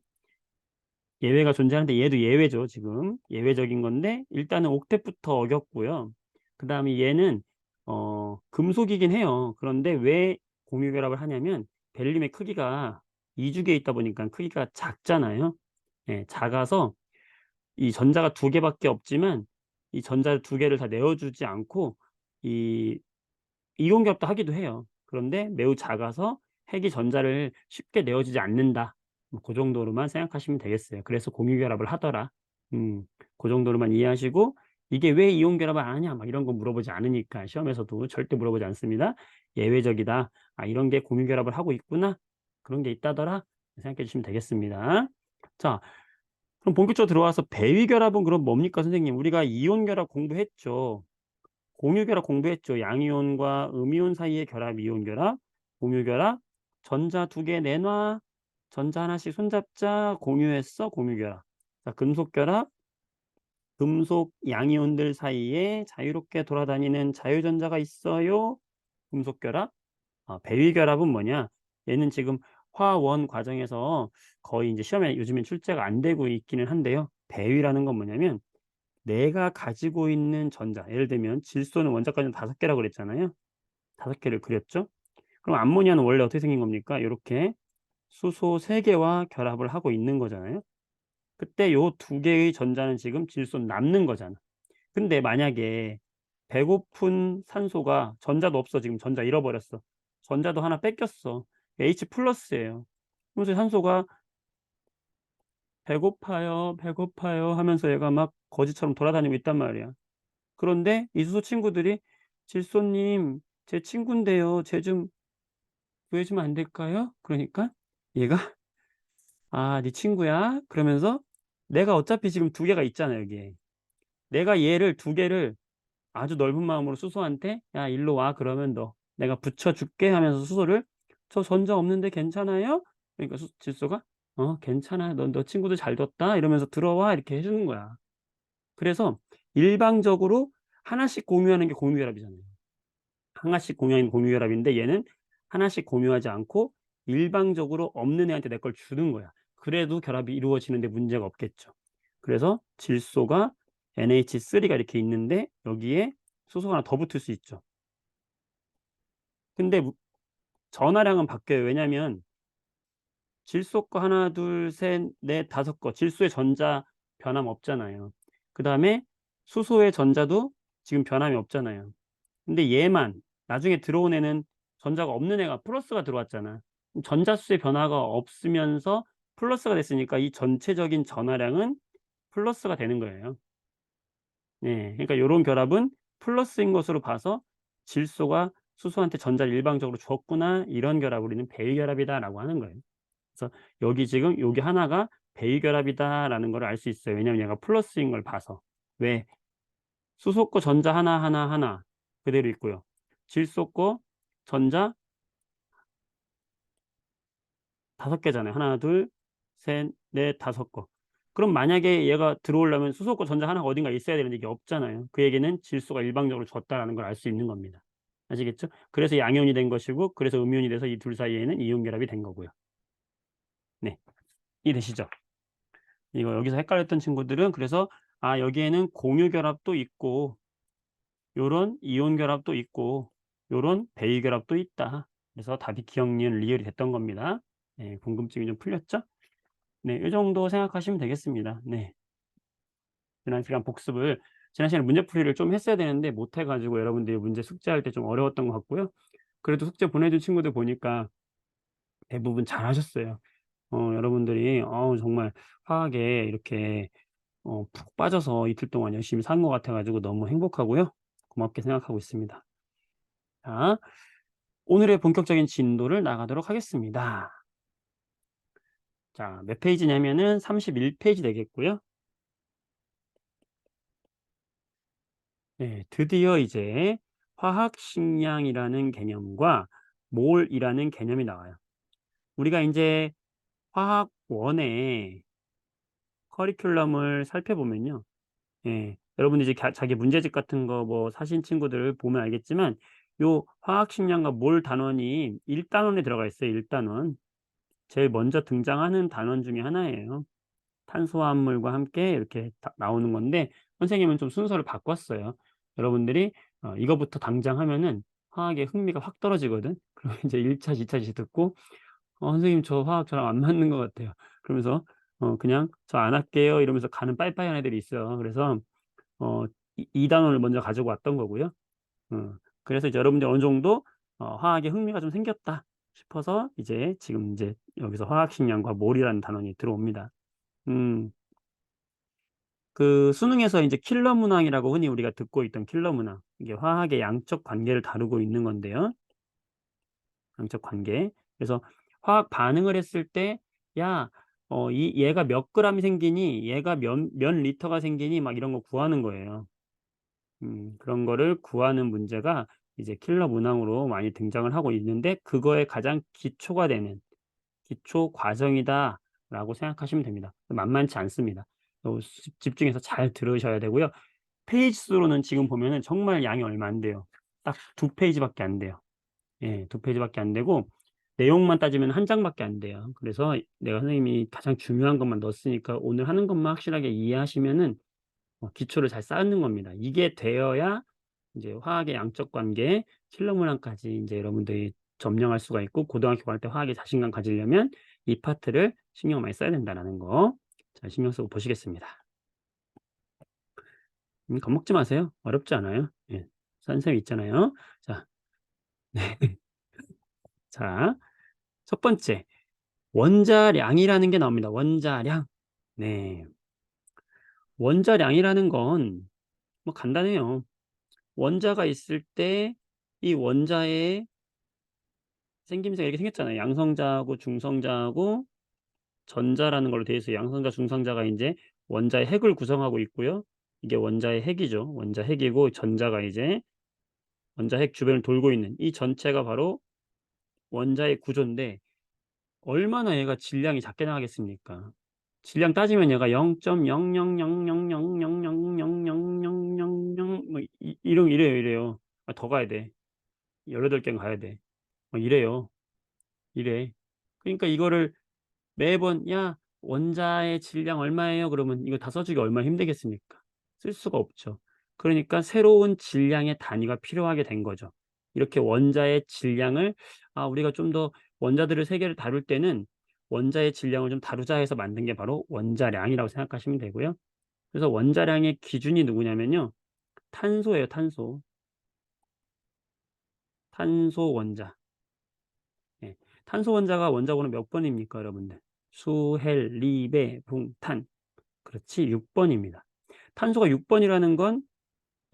예외가 존재하는데 얘도 예외죠. 지금 예외적인 건데 일단은 옥텟부터 어겼고요. 그 다음에 얘는 금속이긴 해요. 그런데 왜 공유 결합을 하냐면 베릴륨의 크기가 2주기에 있다 보니까 크기가 작잖아요. 네, 작아서 이 전자가 2개밖에 없지만 이 전자 2개를 다 내어주지 않고 이 이온 결합도 하기도 해요. 그런데 매우 작아서 핵이 전자를 쉽게 내어주지 않는다. 그 정도로만 생각하시면 되겠어요. 그래서 공유 결합을 하더라. 그 정도로만 이해하시고 이게 왜 이온 결합을 안 하냐 막 이런 거 물어보지 않으니까 시험에서도 절대 물어보지 않습니다. 예외적이다. 이런 게 공유 결합을 하고 있구나. 그런 게 있다더라. 생각해 주시면 되겠습니다. 자, 그럼 본격적으로 들어와서 배위 결합은 그럼 뭡니까, 선생님? 우리가 이온 결합 공부했죠. 공유 결합 공부했죠. 양이온과 음이온 사이의 결합, 이온 결합, 공유 결합, 전자 2개 내놔. 전자 하나씩 손잡자. 공유했어. 공유결합. 자, 금속결합. 금속 양이온들 사이에 자유롭게 돌아다니는 자유전자가 있어요. 금속결합. 배위결합은 뭐냐? 얘는 지금 화원 과정에서 거의 이제 시험에 요즘엔 출제가 안 되고 있기는 한데요. 배위라는 건 뭐냐면 내가 가지고 있는 전자, 예를 들면 질소는 원자까지는 5개라고 그랬잖아요. 5개를 그렸죠. 그럼 암모니아는 원래 어떻게 생긴 겁니까? 요렇게 수소 3개와 결합을 하고 있는 거잖아요. 그때 요 2개의 전자는 지금 질소는 남는 거잖아. 근데 만약에 배고픈 산소가 전자도 없어. 지금 전자 잃어버렸어. 전자도 하나 뺏겼어. H 플러스예요. 그래서 산소가 배고파요, 배고파요 하면서 얘가 막 거지처럼 돌아다니고 있단 말이야. 그런데 이 수소 친구들이 질소님, 제 친구인데요. 쟤 좀 구해주면 안 될까요? 그러니까 얘가 네 친구야. 그러면서 내가 어차피 지금 2개가 있잖아, 여기에. 내가 얘를 2개를 아주 넓은 마음으로 수소한테 야, 일로 와. 그러면 너 내가 붙여줄게 하면서 수소를 저 전자 없는데 괜찮아요? 그러니까 질소가 괜찮아. 너 친구들 잘 뒀다. 이러면서 들어와. 이렇게 해주는 거야. 그래서 일방적으로 하나씩 공유하는 게 공유결합이잖아요. 하나씩 공유하는 공유결합인데 얘는 하나씩 공유하지 않고 일방적으로 없는 애한테 내 걸 주는 거야. 그래도 결합이 이루어지는데 문제가 없겠죠. 그래서 질소가 NH3가 이렇게 있는데 여기에 수소가 하나 더 붙을 수 있죠. 근데 전하량은 바뀌어요. 왜냐하면 질소 거 하나, 둘, 셋, 넷, 5거 질소의 전자 변함 없잖아요. 그 다음에 수소의 전자도 지금 변함이 없잖아요. 근데 얘만 나중에 들어온 애는 전자가 없는 애가 플러스가 들어왔잖아. 전자수의 변화가 없으면서 플러스가 됐으니까 이 전체적인 전하량은 플러스가 되는 거예요. 네, 그러니까 요런 결합은 플러스인 것으로 봐서 질소가 수소한테 전자를 일방적으로 줬구나, 이런 결합을 우리는 배위결합이다라고 하는 거예요. 그래서 여기 지금 여기 하나가 배위결합이다라는 걸 알 수 있어요. 왜냐하면 얘가 플러스인 걸 봐서. 왜? 수소 거 전자 하나 그대로 있고요. 질소 거 전자 5개잖아요. 하나, 둘, 셋, 넷, 5거. 그럼 만약에 얘가 들어오려면 수소 거 전자 하나가 어딘가 있어야 되는데 이게 없잖아요. 그 얘기는 질소가 일방적으로 줬다라는 걸 알 수 있는 겁니다. 아시겠죠? 그래서 양이온이 된 것이고, 그래서 음이온이 돼서 이 둘 사이에는 이온 결합이 된 거고요. 네, 이해되시죠? 이거 여기서 헷갈렸던 친구들은 그래서 여기에는 공유 결합도 있고 요런 이온 결합도 있고 요런 배위 결합도 있다. 그래서 답이 기억, 니은, 리을이 됐던 겁니다. 네, 궁금증이 좀 풀렸죠? 네, 이 정도 생각하시면 되겠습니다. 네. 지난 시간에 문제풀이를 좀 했어야 되는데 못 해가지고 여러분들이 문제 숙제할 때 좀 어려웠던 것 같고요. 그래도 숙제 보내준 친구들 보니까 대부분 잘하셨어요. 여러분들이 정말 화학에 이렇게 푹 빠져서 이틀 동안 열심히 산 것 같아가지고 너무 행복하고요. 고맙게 생각하고 있습니다. 자, 오늘의 본격적인 진도를 나가도록 하겠습니다. 자, 몇 페이지냐면은 31페이지 되겠고요. 네, 드디어 이제 화학식량이라는 개념과 몰이라는 개념이 나와요. 우리가 이제 화학원의 커리큘럼을 살펴보면요. 여러분들 이제 자기 문제집 같은 거 뭐 사신 친구들 보면 알겠지만 요 화학식량과 몰 단원이 1단원에 들어가 있어요. 1단원. 제일 먼저 등장하는 단원 중에 하나예요. 탄수화물과 함께 이렇게 나오는 건데 선생님은 좀 순서를 바꿨어요. 여러분들이 이거부터 당장 하면은 화학에 흥미가 확 떨어지거든. 그러면 이제 1차, 2차씩 듣고 선생님 저 화학 저랑 안 맞는 것 같아요. 그러면서 그냥 저 안 할게요 이러면서 가는 빠이빠이한 애들이 있어요. 그래서 어, 2단원을 먼저 가지고 왔던 거고요. 그래서 이제 여러분들이 어느 정도 화학에 흥미가 좀 생겼다 싶어서 지금 이제 여기서 화학식량과 몰이라는 단원이 들어옵니다. 음, 그 수능에서 이제 킬러 문항이라고 흔히 우리가 듣고 있던 킬러 문항. 이게 화학의 양적 관계를 다루고 있는 건데요. 양적 관계. 그래서 화학 반응을 했을 때, 야, 얘가 몇 그램이 생기니, 얘가 몇 리터가 생기니, 막 이런 거 구하는 거예요. 그런 거를 구하는 문제가 이제 킬러 문항으로 많이 등장을 하고 있는데 그거의 가장 기초가 되는 기초 과정이다라고 생각하시면 됩니다. 만만치 않습니다. 집중해서 잘 들으셔야 되고요. 페이지 수로는 지금 보면은 정말 양이 얼마 안 돼요. 딱 2페이지밖에 안 돼요. 예, 2페이지밖에 안 되고 내용만 따지면 1장밖에 안 돼요. 그래서 내가 선생님이 가장 중요한 것만 넣었으니까 오늘 하는 것만 확실하게 이해하시면은 기초를 잘 쌓는 겁니다. 이게 되어야 이제 화학의 양적 관계, 킬러 문항까지 인제 여러분들이 점령할 수가 있고 고등학교 갈 때 화학에 자신감 가지려면 이 파트를 신경 많이 써야 된다라는 거 잘 신경 쓰고 보시겠습니다. 겁먹지 마세요. 어렵지 않아요. 예. 선생님 있잖아요. 자, 네. 자, 첫 번째 원자량이라는 게 나옵니다. 원자량. 네. 원자량이라는 건 뭐 간단해요. 원자가 있을 때 이 원자의 생김새가 이렇게 생겼잖아요. 양성자하고 중성자하고 전자라는 걸로 되어 있어요. 양성자, 중성자가 인제 원자의 핵을 구성하고 있고요. 이게 원자의 핵이죠. 원자 핵이고 전자가 이제 원자 핵 주변을 돌고 있는 이 전체가 바로 원자의 구조인데 얼마나 얘가 질량이 작게 나가겠습니까? 질량 따지면 얘가 0.000000000000000 뭐 이래요. 아 더 가야 돼. 18개는 가야 돼. 이래요. 이래. 그러니까 이거를 매번 "야 원자의 질량 얼마예요?" 그러면 이거 다 써 주기 얼마나 힘들겠습니까? 쓸 수가 없죠. 그러니까 새로운 질량의 단위가 필요하게 된 거죠. 이렇게 원자의 질량을 '아 우리가 좀 더 원자들을 세 개를 다룰 때는 원자의 질량을 좀 다루자.' 해서 만든 게 바로 원자량이라고 생각하시면 되고요. 그래서 원자량의 기준이 누구냐면요. 탄소예요, 탄소. 탄소 원자. 예. 탄소 원자가 원자 번호 몇 번입니까 여러분들? 수, 헬, 리, 배, 붕, 탄. 그렇지 6 번입니다. 탄소가 6 번이라는 건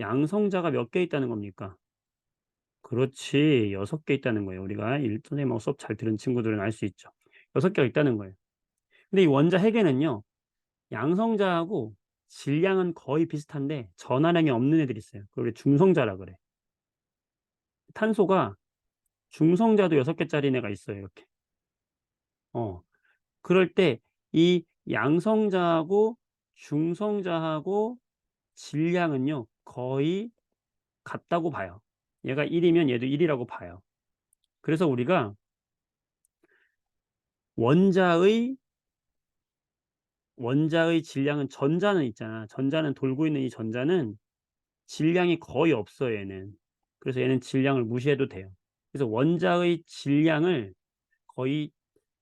양성자가 몇 개 있다는 겁니까? 그렇지 6개 있다는 거예요. 우리가 선생님하고 수업 잘 들은 친구들은 알 수 있죠. 6 개가 있다는 거예요. 근데 이 원자 핵에는요. 양성자하고 질량은 거의 비슷한데 전하량이 없는 애들이 있어요. 그걸 중성자라 그래. 탄소가 중성자도 6 개짜리 애가 있어요 이렇게. 어. 그럴 때 이 양성자하고 중성자하고 질량은요. 거의 같다고 봐요. 얘가 1 이면 얘도 1 이라고 봐요. 그래서 우리가 원자의 질량은 전자는 있잖아. 전자는 돌고 있는 이 전자는 질량이 거의 없어요 얘는. 그래서 얘는 질량을 무시해도 돼요. 그래서 원자의 질량을 거의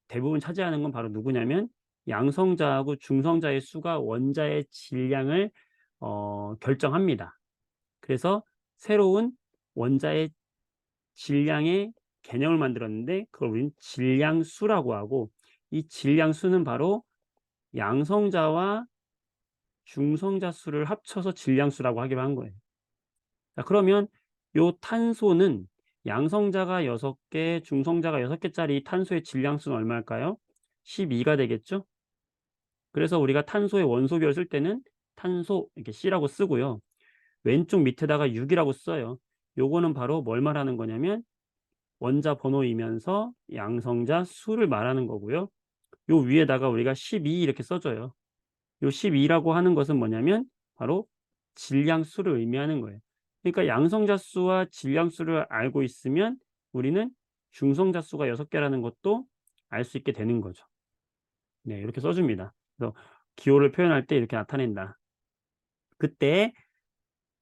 대부분 차지하는 건 바로 누구냐면 양성자하고 중성자의 수가 원자의 질량을 결정합니다. 그래서 새로운 원자의 질량의 개념을 만들었는데 그걸 우리는 질량수라고 하고 이 질량수는 바로 양성자와 중성자 수를 합쳐서 질량수라고 하기로 한 거예요. 자 그러면 요 탄소는 양성자가 6 개, 중성자가 6 개짜리 탄소의 질량수는 얼마일까요? 12가 되겠죠? 그래서 우리가 탄소의 원소비를 쓸 때는 탄소 이렇게 C라고 쓰고요. 왼쪽 밑에다가 6 이라고 써요. 요거는 바로 뭘 말하는 거냐면 원자 번호이면서 양성자 수를 말하는 거고요. 요 위에다가 우리가 12 이렇게 써 줘요. 요 12라고 하는 것은 뭐냐면 바로 질량 수를 의미하는 거예요. 그러니까 양성자 수와 질량 수를 알고 있으면 우리는 중성자 수가 6 개라는 것도 알 수 있게 되는 거죠. 네 이렇게 써 줍니다. 그래서 기호를 표현할 때 이렇게 나타낸다. 그때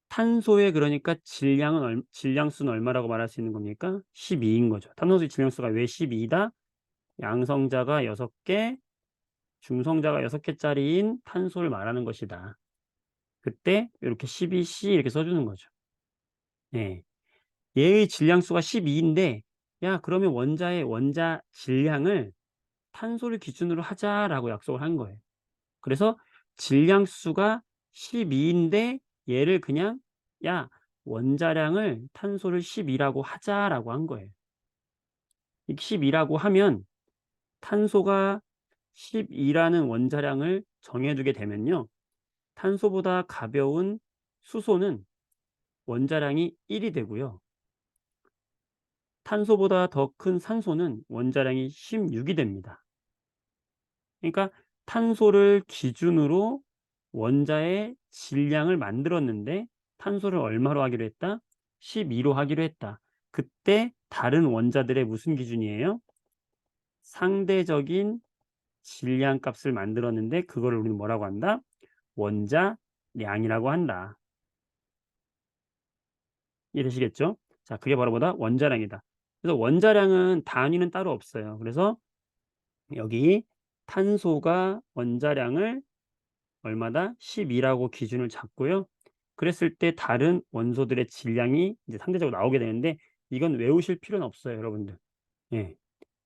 탄소의 그러니까 질량수는 얼마라고 말할 수 있는 겁니까? 12인 거죠. 탄소의 질량수가 왜 12 다? 양성자가 6 개, 중성자가 6 개짜리인 탄소를 말하는 것이다. 그때 이렇게 12C 이렇게 써 주는 거죠. 예. 얘의 질량수가 12 인데 "야 그러면 원자 질량을 탄소를 기준으로 하자."라고 약속을 한 거예요. 그래서 질량수가 12 인데 얘를 그냥 "야 원자량을 탄소를 12라고 하자."라고 한 거예요. 이 12라고 하면 탄소가 12라는 원자량을 정해 두게 되면요. 탄소보다 가벼운 수소는 원자량이 1이 되고요. 탄소보다 더 큰 산소는 원자량이 16이 됩니다. 그러니까 탄소를 기준으로 원자의 질량을 만들었는데 탄소를 얼마로 하기로 했다? 12로 하기로 했다. 그때 다른 원자들의 무슨 기준이에요? 상대적인 질량 값을 만들었는데 그거를 우리는 뭐라고 한다? 원자량이라고 한다. 이해되시겠죠? 자, 그게 바로 뭐다? 원자량이다. 그래서 원자량은 단위는 따로 없어요. 그래서 여기 탄소가 원자량을 얼마다? 12라고 기준을 잡고요. 그랬을 때 다른 원소들의 질량이 이제 상대적으로 나오게 되는데 이건 외우실 필요는 없어요, 여러분들. 예.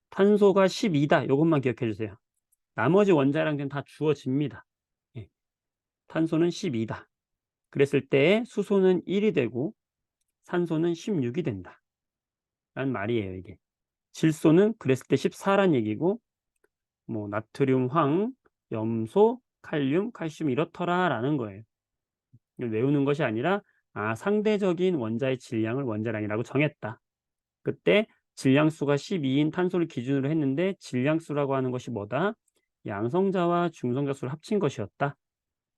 탄소가 12다. 요것만 기억해 주세요. 나머지 원자량들은 다 주어집니다. 예. 탄소는 12다. 그랬을 때 수소는 1이 되고 산소는 16이 된다. 라는 말이에요, 이게. 질소는 그랬을 때 14란 얘기고 뭐 나트륨, 황, 염소, 칼륨, 칼슘 이렇더라라는 거예요. 이걸 외우는 것이 아니라 상대적인 원자의 질량을 원자량이라고 정했다. 그때 질량수가 12인 탄소를 기준으로 했는데 질량수라고 하는 것이 뭐다? 양성자와 중성자 수를 합친 것이었다.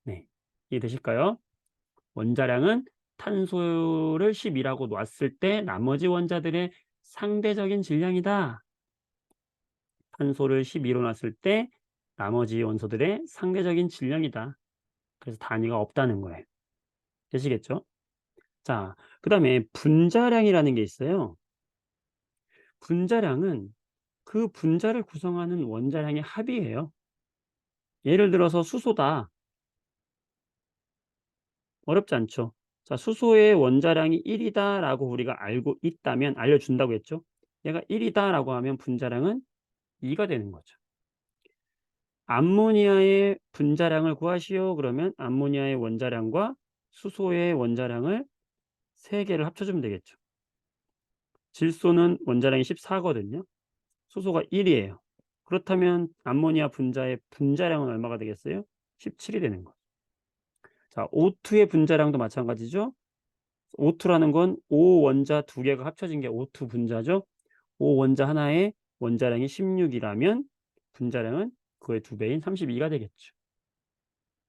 네. 이해되실까요? 원자량은 탄소를 12라고 놨을 때 나머지 원자들의 상대적인 질량이다. 탄소를 12로 놨을 때 나머지 원소들의 상대적인 질량이다. 그래서 단위가 없다는 거예요. 되시겠죠? 자, 그다음에 분자량이라는 게 있어요. 분자량은 그 분자를 구성하는 원자량의 합이에요. 예를 들어서 수소다. 어렵지 않죠? 자, 수소의 원자량이 1이다라고 우리가 알고 있다면 알려준다고 했죠? 얘가 1이다라고 하면 분자량은 2가 되는 거죠. 암모니아의 분자량을 구하시오. 그러면 암모니아의 원자량과 수소의 원자량을 3개를 합쳐주면 되겠죠. 질소는 원자량이 14거든요. 수소가 1이에요. 그렇다면 암모니아 분자의 분자량은 얼마가 되겠어요? 17이 되는 거죠. 자, O2의 분자량도 마찬가지죠. O2라는 건 O 원자 2개가 합쳐진 게 O2 분자죠. O 원자 하나의 원자량이 16이라면 분자량은 그의 2배인 32가 되겠죠.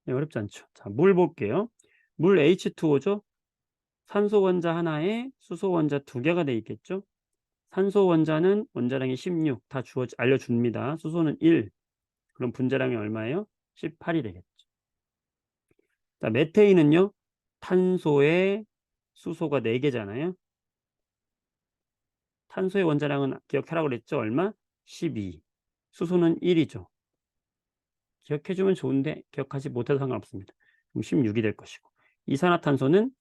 네, 어렵지 않죠. 자, 물 볼게요. 물 H2O죠. 산소 원자 하나에 수소 원자 2개가 돼 있겠죠. 산소 원자는 원자량이 16, 다 알려줍니다. 수소는 1, 그럼 분자량이 얼마예요? 18이 되겠죠. 자, 메테인은요, 탄소에 수소가 4개잖아요. 탄소의 원자량은 기억하라고 그랬죠? 얼마? 12. 수소는 1이죠. 기억해주면 좋은데 기억하지 못해도 상관없습니다. 그럼 16이 될 것이고. 이산화탄소는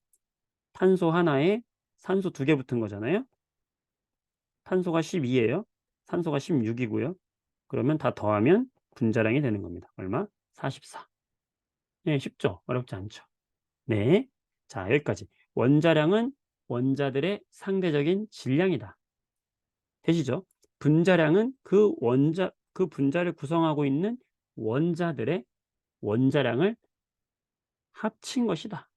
탄소 하나에 산소 2개 붙은 거잖아요. 탄소가 12예요. 산소가 16이고요. 그러면 다 더하면 분자량이 되는 겁니다. 얼마? 44. 네, 쉽죠? 어렵지 않죠? 네. 자, 여기까지. 원자량은 원자들의 상대적인 질량이다. 되시죠? 분자량은 그 분자를 구성하고 있는 원자들의 원자량을 합친 것이다.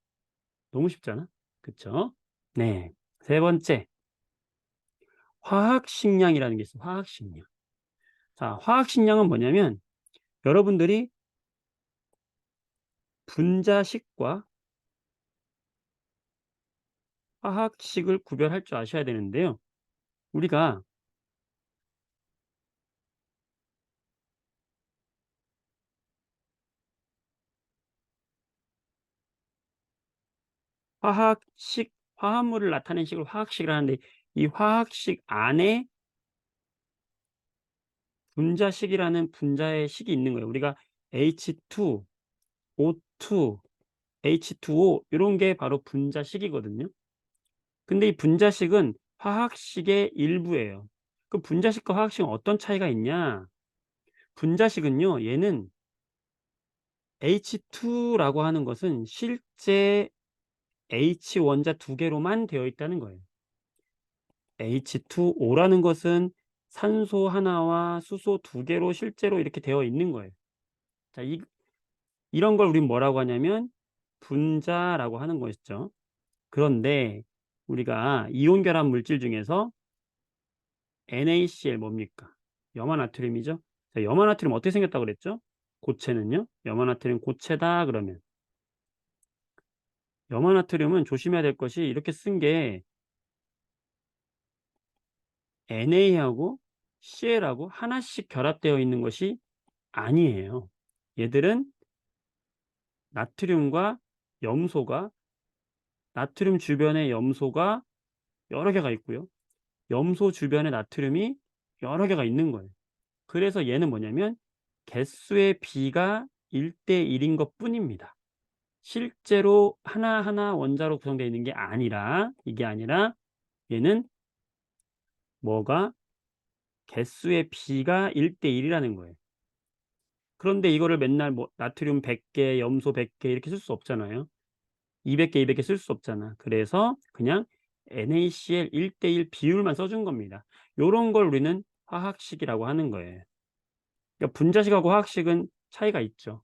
너무 쉽잖아? 그쵸? 네. 세 번째, 화학식량이라는 게 있어요. 화학식량. 자, 화학식량은 뭐냐면 여러분들이 분자식과 화학식을 구별할 줄 아셔야 되는데요. 우리가 화합물을 나타내는 식을 화학식을 하는데 이 화학식 안에 분자식이라는 분자의 식이 있는 거예요. 우리가 H2, O2, H2O 이런 게 바로 분자식이거든요. 근데 이 분자식은 화학식의 일부예요. 그 분자식과 화학식은 어떤 차이가 있냐? 분자식은요, 얘는 H2라고 하는 것은 실제 H 원자 2개로만 되어 있다는 거예요. H2O라는 것은 산소 하나와 수소 2개로 실제로 이렇게 되어 있는 거예요. 자, 이런 걸 우린 뭐라고 하냐면 분자라고 하는 것이죠. 그런데 우리가 이온 결합 물질 중에서 NaCl 뭡니까? 염화나트륨이죠. 자, 염화나트륨 어떻게 생겼다고 그랬죠? 고체는요. 염화나트륨 고체다 그러면 염화나트륨은 조심해야 될 것이 이렇게 쓴 게 Na하고 Cl하고 하나씩 결합되어 있는 것이 아니에요. 얘들은 나트륨과 염소가 나트륨 주변에 염소가 여러 개가 있고요. 염소 주변에 나트륨이 여러 개가 있는 거예요. 그래서 얘는 뭐냐면 개수의 비가 1대1인 것뿐입니다. 실제로 하나하나 원자로 구성되어 있는 게 아니라 이게 아니라 얘는 뭐가 개수의 비가 1대1이라는 거예요. 그런데 이거를 맨날 뭐 나트륨 100개, 염소 100개 이렇게 쓸 수 없잖아요. 200개, 200개 쓸 수 없잖아. 그래서 그냥 NaCl 1대1 비율만 써준 겁니다. 요런 걸 우리는 화학식이라고 하는 거예요. 그러니까 분자식하고 화학식은 차이가 있죠.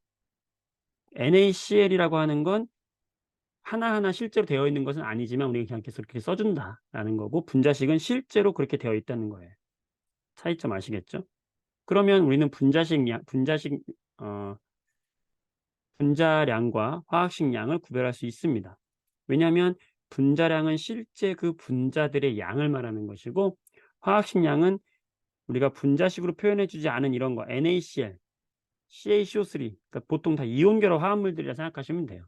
NaCl이라고 하는 건 하나하나 실제로 되어 있는 것은 아니지만 우리가 그냥 계속 그렇게 써준다라는 거고 분자식은 실제로 그렇게 되어 있다는 거예요. 차이점 아시겠죠? 그러면 우리는 분자량과 화학식량을 구별할 수 있습니다. 왜냐하면 분자량은 실제 그 분자들의 양을 말하는 것이고 화학식량은 우리가 분자식으로 표현해주지 않은 이런 거 NaCl, CaCO3 그러니까 보통 다 이온결합 화합물들이라 생각하시면 돼요.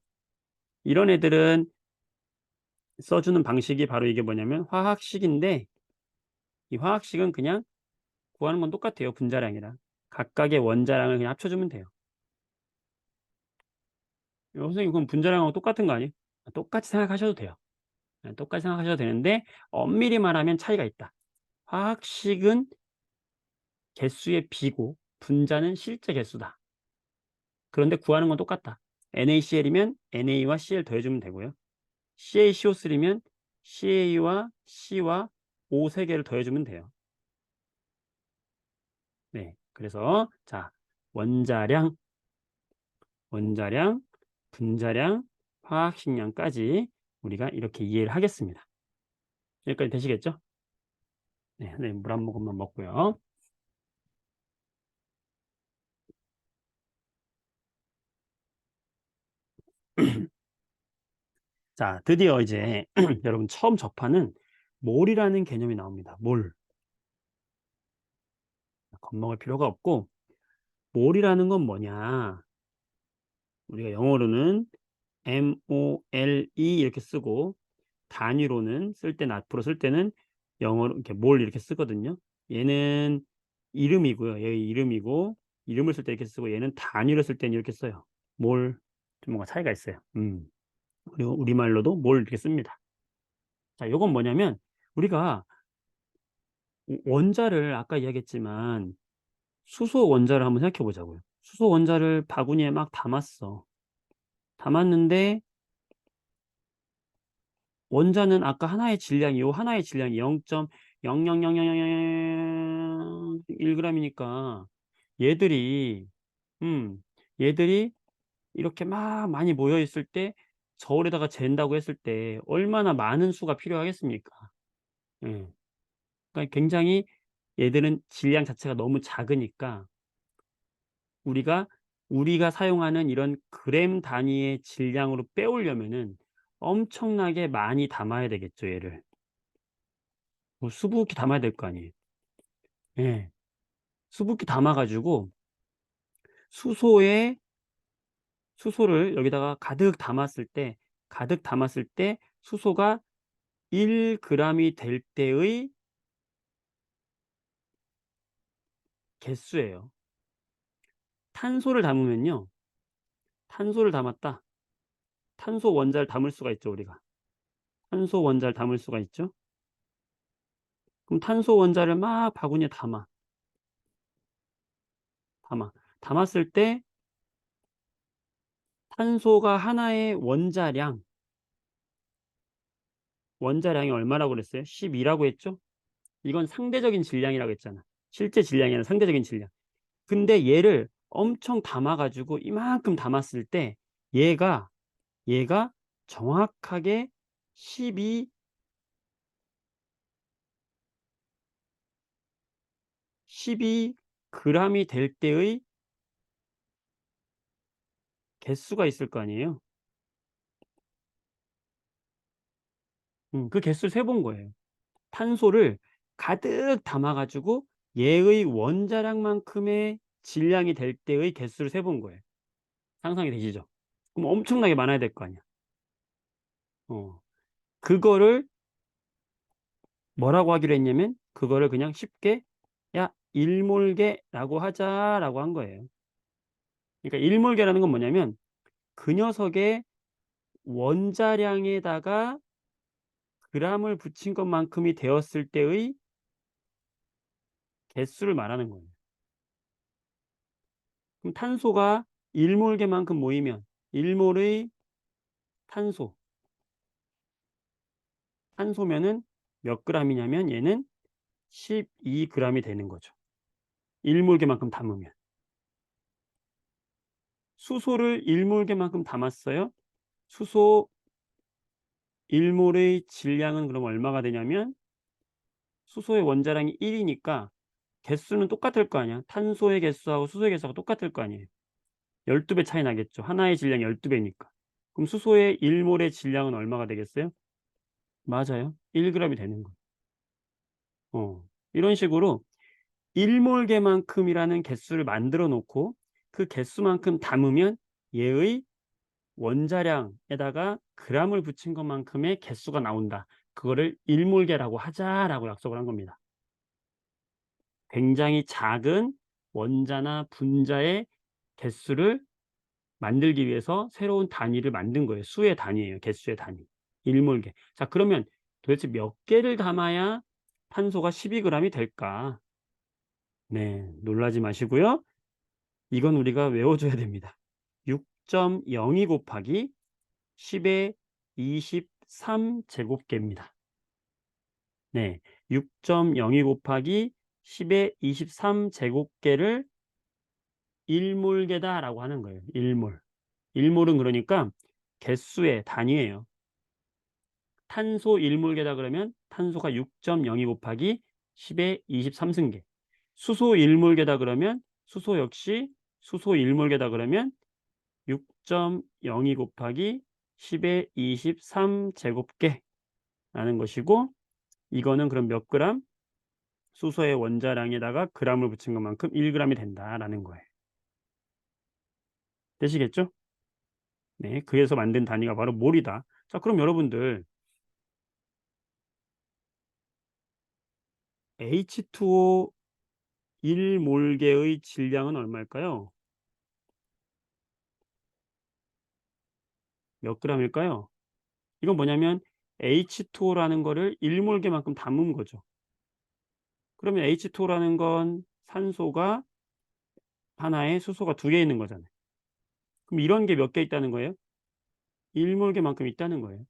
이런 애들은 써주는 방식이 바로 이게 뭐냐면 화학식인데 이 화학식은 그냥 구하는 건 똑같아요. 분자량이랑 각각의 원자량을 그냥 합쳐주면 돼요. 선생님 그럼 분자량하고 똑같은 거 아니에요? 똑같이 생각하셔도 돼요. 똑같이 생각하셔도 되는데 엄밀히 말하면 차이가 있다. 화학식은 개수의 비고 분자는 실제 개수다. 그런데 구하는 건 똑같다. NaCl이면 Na와 Cl 더해주면 되고요. CaCO3면 CA와 C와 O 세 개를 더해주면 돼요. 네, 그래서 자 원자량, 분자량, 화학식량까지 우리가 이렇게 이해를 하겠습니다. 여기까지 되시겠죠? 네, 물 한 모금만 먹고요. 자, 드디어 이제 여러분 처음 접하는 몰이라는 개념이 나옵니다. 몰. 겁먹을 필요가 없고 몰이라는 건 뭐냐? 우리가 영어로는 MOLE 이렇게 쓰고 단위로는 쓸 때는 앞으로 쓸 때는 영어로 이렇게 몰 이렇게 쓰거든요. 얘는 이름이고요. 얘 이름이고 이름을 쓸 때 이렇게 쓰고 얘는 단위로 쓸 때는 이렇게 써요. 몰. 좀 뭔가 차이가 있어요. 그리고 우리말로도 몰 이렇게 씁니다. 자, 요건 뭐냐면 우리가 원자를 아까 이야기했지만 수소 원자를 한번 생각해 보자고요. 수소 원자를 바구니에 막 담았어. 담았는데 원자는 아까 하나의 질량이 요 하나의 질량이 0.0000001g이니까 얘들이 얘들이 이렇게 막 많이 모여 있을 때 저울에다가 잰다고 했을 때 얼마나 많은 수가 필요하겠습니까? 예. 그러니까 굉장히 얘들은 질량 자체가 너무 작으니까 우리가 사용하는 이런 그램 단위의 질량으로 빼오려면은 엄청나게 많이 담아야 되겠죠, 얘를. 뭐 수북히 담아야 될 거 아니에요. 예. 수북히 담아 가지고 수소에 수소를 여기다가 가득 담았을 때 수소가 1 g이 될 때의 개수예요. 탄소를 담으면요. 탄소를 담았다. 탄소 원자를 담을 수가 있죠, 우리가. 탄소 원자를 담을 수가 있죠. 그럼 탄소 원자를 막 바구니에 담아. 담아. 담았을 때 탄소가 하나의 원자량이 얼마라고 그랬어요? 12라고 했죠? 이건 상대적인 질량이라고 했잖아. 실제 질량이 아니라 상대적인 질량. 근데 얘를 엄청 담아 가지고 이만큼 담았을 때 얘가 정확하게 12 12g이 될 때의 개수가 있을 거 아니에요. 그 개수를 세 본 거예요. 탄소를 가득 담아 가지고 얘의 원자량만큼의 질량이 될 때의 개수를 세 본 거예요. 상상이 되시죠? 그럼 엄청나게 많아야 될 거 아니야. 그거를 뭐라고 하기로 했냐면 그거를 그냥 쉽게 "야 1몰계라고 하자."라고 한 거예요. 그러니까 1몰계라는 건 뭐냐면 그 녀석의 원자량에다가 g을 붙인 것만큼이 되었을 때의 개수를 말하는 거예요. 그럼 탄소가 1몰계만큼 모이면 1몰의 탄소, 탄소면은 몇 g이냐면 얘는 12g이 되는 거죠. 1몰계만큼 담으면. 수소를 1몰계만큼 담았어요. 수소 1몰의 질량은 그럼 얼마가 되냐면 수소의 원자량이 1이니까 개수는 똑같을 거 아니야. 탄소의 개수하고 수소의 개수가 똑같을 거 아니에요. 12배 차이 나겠죠. 하나의 질량이 12배니까. 그럼 수소의 1몰의 질량은 얼마가 되겠어요? 맞아요. 1g이 되는 거예요. 이런 식으로 1몰계만큼이라는 개수를 만들어 놓고 그 개수만큼 담으면 얘의 원자량에다가 g을 붙인 것만큼의 개수가 나온다. 그거를 1몰계라고 하자라고 약속을 한 겁니다. 굉장히 작은 원자나 분자의 개수를 만들기 위해서 새로운 단위를 만든 거예요. 수의 단위예요. 개수의 단위. 1몰계. 자, 그러면 도대체 몇 개를 담아야 탄소가 12g이 될까? 네, 놀라지 마시고요. 이건 우리가 외워줘야 됩니다. 6.02 곱하기 10의 23 제곱계입니다. 네, 6.02 곱하기 10의 23 제곱계를 1몰계다라고 하는 거예요. 1몰. 1몰은 그러니까 개수의 단위예요. 탄소 1몰계다 그러면 탄소가 6.02 곱하기 10의 23승계. 수소 1몰계다 그러면 수소 역시 수소 1몰계다 그러면 6.02 곱하기 10의 23 제곱계라는 것이고, 이거는 그럼 몇 그램? 수소의 원자량에다가 g을 붙인 것만큼 1g이 된다라는 거예요. 되시겠죠? 네, 그래서 만든 단위가 바로 몰이다. 자, 그럼 여러분들 H2O 1몰계의 질량은 얼마일까요? 몇 g일까요? 이건 뭐냐면 H2O라는 거를 1몰계만큼 담은 거죠. 그러면 H2O라는 건 산소가 하나에 수소가 2개 있는 거잖아요. 그럼 이런 게 몇 개 있다는 거예요? 1몰계만큼 있다는 거예요.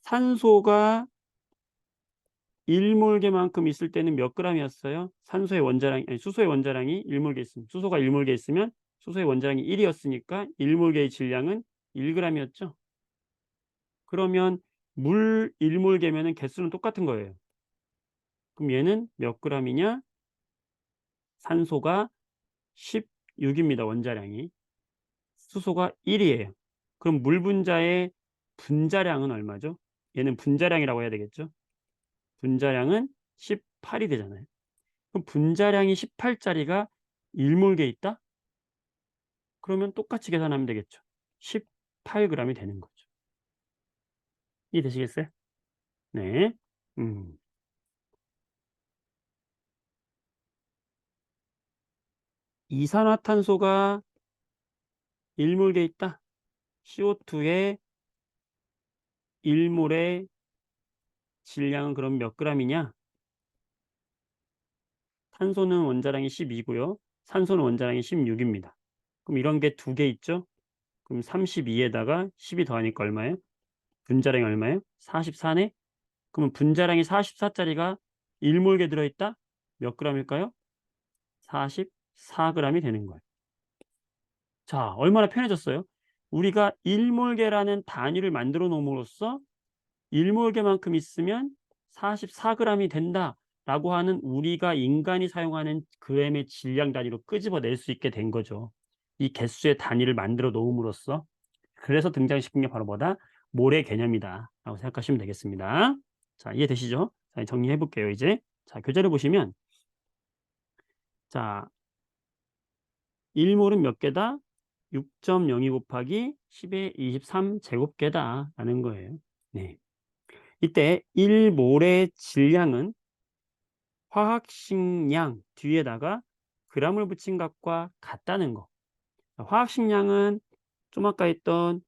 산소가 1몰계만큼 있을 때는 몇 g이었어요? 산소의 원자량이 아니 수소의 원자량이 1몰계 있으면 수소가 1몰계 있으면 수소의 원자량이 1이었으니까 1몰계의 질량은 1g이었죠. 그러면 물 1몰계면은 개수는 똑같은 거예요. 그럼 얘는 몇 g이냐? 산소가 16입니다. 원자량이. 수소가 1이에요. 그럼 물 분자의 분자량은 얼마죠? 얘는 분자량이라고 해야 되겠죠? 분자량은 18이 되잖아요. 그럼 분자량이 18짜리가 1몰계 있다? 그러면 똑같이 계산하면 되겠죠. 18g이 되는 거죠. 이해되시겠어요? 네. 음. 이산화탄소가 1몰계 있다. CO2의 1몰의 질량은 그럼 몇 g이냐? 탄소는 원자량이 12고요. 산소는 원자량이 16입니다. 그럼 이런 게 2개 있죠? 그럼 32에다가 10이 더하니까 얼마예요? 분자량이 얼마예요? 44네? 그러면 분자량이 44짜리가 1몰계 들어있다? 몇 g일까요? 44g이 되는 거예요. 자, 얼마나 편해졌어요? 우리가 1몰계라는 단위를 만들어 놓음으로써 1몰계만큼 있으면 44g이 된다라고 하는 우리가 인간이 사용하는 그램의 질량 단위로 끄집어낼 수 있게 된 거죠. 이 개수의 단위를 만들어 놓음으로써. 그래서 등장시킨 게 바로 뭐다? 모래 개념이다라고 생각하시면 되겠습니다. 자, 이해되시죠? 자, 정리해 볼게요, 이제. 자, 교재를 보시면 자, 1몰은 몇 개다? 6.02 곱하기 10의 23 제곱개다라는 거예요. 네. 이때 1몰의 질량은 화학식량 뒤에다가 g을 붙인 값과 같다는 거. 화학식량은 좀 아까 했던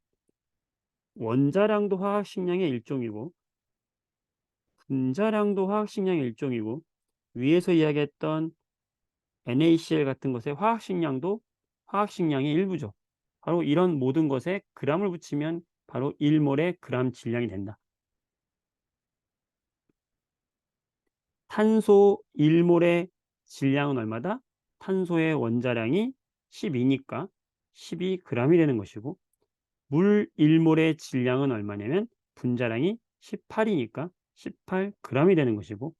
원자량도 화학식량의 일종이고 분자량도 화학식량의 일종이고 위에서 이야기했던 NaCl 같은 것의 화학식량도 화학식량의 일부죠. 바로 이런 모든 것에 g을 붙이면 바로 1몰의 g 질량이 된다. 탄소 1몰의 질량은 얼마다? 탄소의 원자량이 12니까 12g이 되는 것이고 물 1몰의 질량은 얼마냐면 분자량이 18이니까 18g이 되는 것이고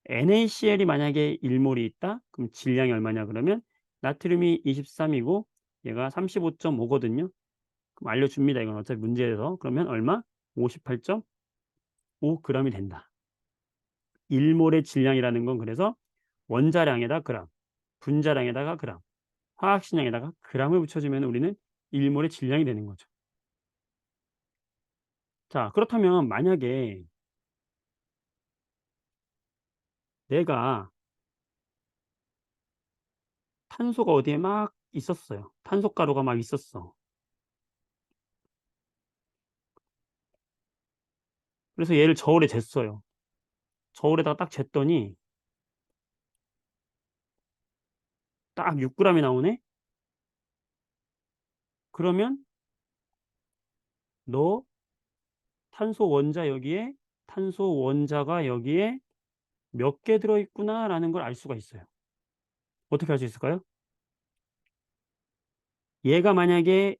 NaCl이 만약에 1몰이 있다? 그럼 질량이 얼마냐 그러면 나트륨이 23이고 얘가 35.5거든요. 그럼 알려줍니다. 이건 어차피 문제에서. 그러면 얼마? 58.5g이 된다. 1몰의 질량이라는 건 그래서 원자량에다 g, 분자량에다가 g, 화학식량에다가 g을 붙여주면 우리는 1몰의 질량이 되는 거죠. 자, 그렇다면 만약에 내가 탄소가 어디에 막 있었어요. 탄소가루가 막 있었어. 그래서 얘를 저울에 쟀어요. 저울에다가 딱 쟀더니 딱 6g이 나오네? 그러면 너 탄소 원자 여기에 탄소 원자가 여기에 몇 개 들어있구나라는 걸 알 수가 있어요. 어떻게 알 수 있을까요? 얘가 만약에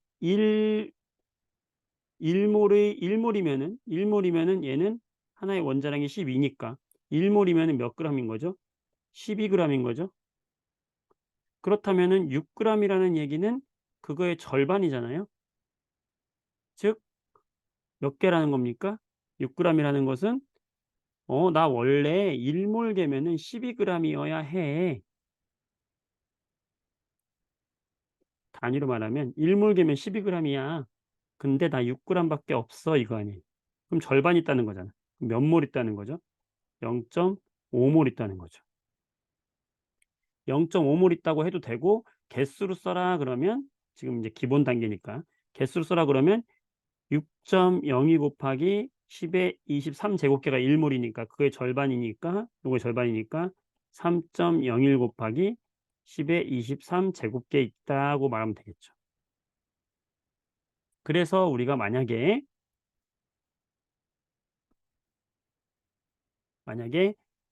1몰이면은 얘는 하나의 원자량이 12니까 1몰이면은 몇 g인 거죠? 12g인 거죠. 그렇다면은 6g이라는 얘기는 그거의 절반이잖아요. 즉 몇 개라는 겁니까? 6g이라는 것은 나 원래 1몰 개면은 12g이어야 해. 단위로 말하면 1몰 개면 12g이야. 근데 나 6g밖에 없어 이거 아니에요. 그럼 절반 있다는 거잖아. 몇 몰 있다는 거죠? 0.5몰 있다는 거죠. 0.5몰 있다고 해도 되고 개수로 써라 그러면 지금 이제 기본 단계니까 개수로 써라 그러면 6.02 곱하기 10의 23 제곱계가 1몰이니까 그게 절반이니까 요거 절반이니까 3.01 곱하기 10의 23 제곱계 있다고 말하면 되겠죠. 그래서 우리가 만약에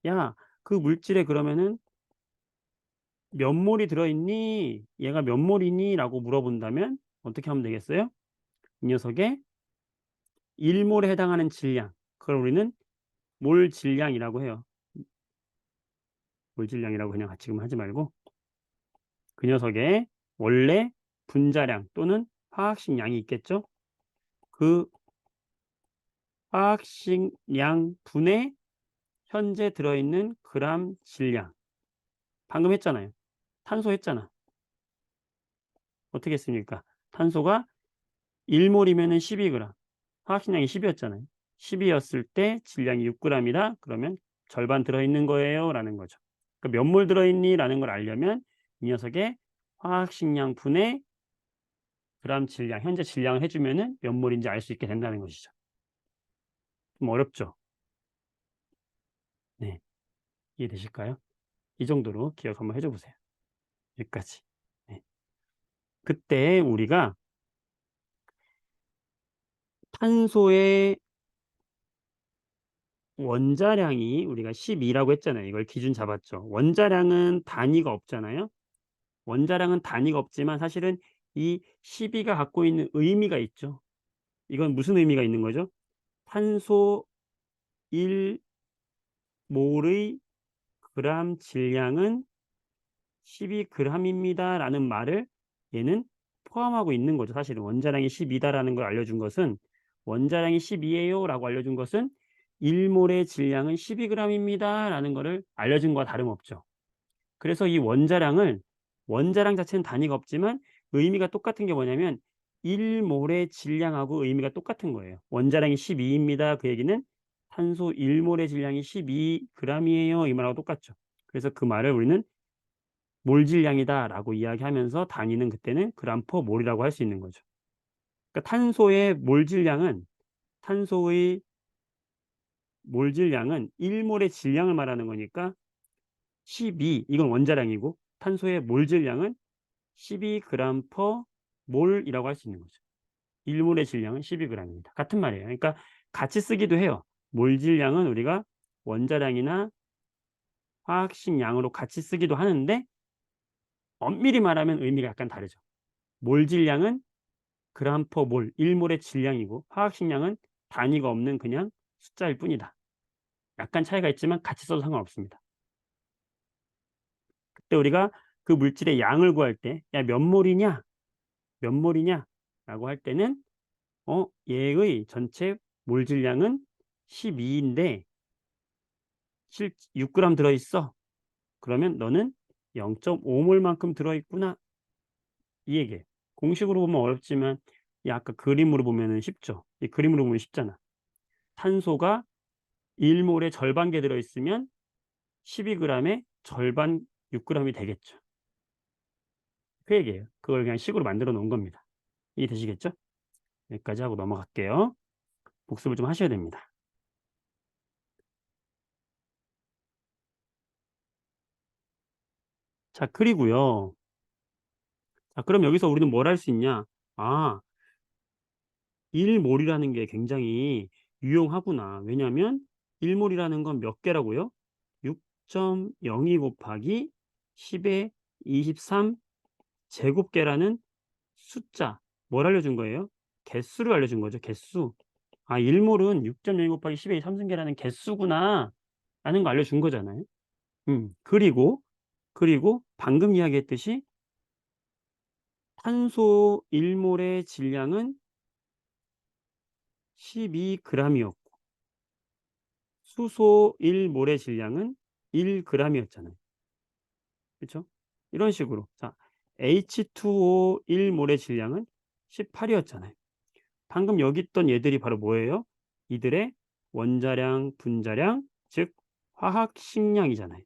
야, 그 물질에 그러면은 몇 몰이 들어있니? 얘가 몇 몰이니? 라고 물어본다면 어떻게 하면 되겠어요? 이 녀석의 1몰에 해당하는 질량, 그걸 우리는 몰 질량이라고 해요. 몰 질량이라고 그냥 지금 하지 말고 그 녀석의 원래 분자량 또는 화학식량이 있겠죠. 그 화학식량 분에 현재 들어있는 그람 질량. 방금 했잖아요. 탄소 했잖아. 어떻게 했습니까? 탄소가 1몰이면 12g. 화학식량이 10이었잖아요. 10이었을 때 질량이 6g이다. 그러면 절반 들어있는 거예요. 라는 거죠. 그러니까 몇 몰 들어있니? 라는 걸 알려면 이 녀석의 화학식량 분의 그람 질량, 현재 질량을 해주면은 몇 몰인지 알 수 있게 된다는 것이죠. 좀 어렵죠? 네. 이해되실까요? 이 정도로 기억 한번 해줘 보세요. 여기까지. 네. 그때 우리가 탄소의 원자량이 우리가 12라고 했잖아요. 이걸 기준 잡았죠. 원자량은 단위가 없잖아요. 원자량은 단위가 없지만 사실은 이 12가 갖고 있는 의미가 있죠. 이건 무슨 의미가 있는 거죠? 탄소 1 몰의 그람 질량은 12g입니다 라는 말을 얘는 포함하고 있는 거죠. 사실은 원자량이 12다라는 걸 알려준 것은, 원자량이 12예요 라고 알려준 것은 1몰의 질량은 12g입니다 라는 거를 알려준 거와 다름없죠. 그래서 이 원자량을, 원자량 자체는 단위가 없지만 의미가 똑같은 게 뭐냐면 1몰의 질량하고 의미가 똑같은 거예요. 원자량이 12입니다. 그 얘기는 탄소 1몰의 질량이 12g이에요. 이 말하고 똑같죠. 그래서 그 말을 우리는 몰질량이다라고 이야기하면서 단위는 그때는 그램 퍼 몰이라고 할 수 있는 거죠. 그러니까 탄소의 몰질량은 1몰의 질량을 말하는 거니까 12 이건 원자량이고, 탄소의 몰질량은 12g 퍼 몰이라고 할 수 있는 거죠. 1몰의 질량은 12g입니다. 같은 말이에요. 그러니까 같이 쓰기도 해요. 몰질량은 우리가 원자량이나 화학식 양으로 같이 쓰기도 하는데 엄밀히 말하면 의미가 약간 다르죠. 몰질량은 그램 퍼 몰, 1몰의 질량이고, 화학식량은 단위가 없는 그냥 숫자일 뿐이다. 약간 차이가 있지만 같이 써도 상관없습니다. 그때 우리가 그 물질의 양을 구할 때 "야 몇 몰이냐? 몇 몰이냐?" 라고 할 때는 얘의 전체 몰 질량은 12인데 실 6g 들어 있어. 그러면 너는 0.5몰만큼 들어 있구나. 이 얘기예요. 공식으로 보면 어렵지만 이 아까 그림으로 보면은 쉽죠. 이 그림으로 보면 쉽잖아. 탄소가 1몰에 절반 개 들어 있으면 12g의 절반 6g이 되겠죠. 그 얘기예요. 그걸 그냥 식으로 만들어 놓은 겁니다. 이해되시겠죠? 여기까지 하고 넘어갈게요. 복습을 좀 하셔야 됩니다. 자, 그리고요. 자, 그럼 여기서 우리는 뭘 할 수 있냐? 아, 1몰이라는 게 굉장히 유용하구나. 왜냐하면 1몰이라는 건 몇 개라고요? 6.02 곱하기 10의 23 제곱계라는 숫자. 뭘 알려준 거예요? 개수를 알려준 거죠. 개수. 아, 1몰은 6.02 곱하기 10의 3승계라는 개수구나 라는 거 알려준 거잖아요. 그리고 방금 이야기했듯이 탄소 1몰의 질량은 12g이었고 수소 1몰의 질량은 1g이었잖아요. 그렇죠? 이런 식으로. 자, H2O 1몰의 질량은 18이었잖아요. 방금 여기 있던 얘들이 바로 뭐예요? 이들의 원자량, 분자량, 즉 화학식량이잖아요.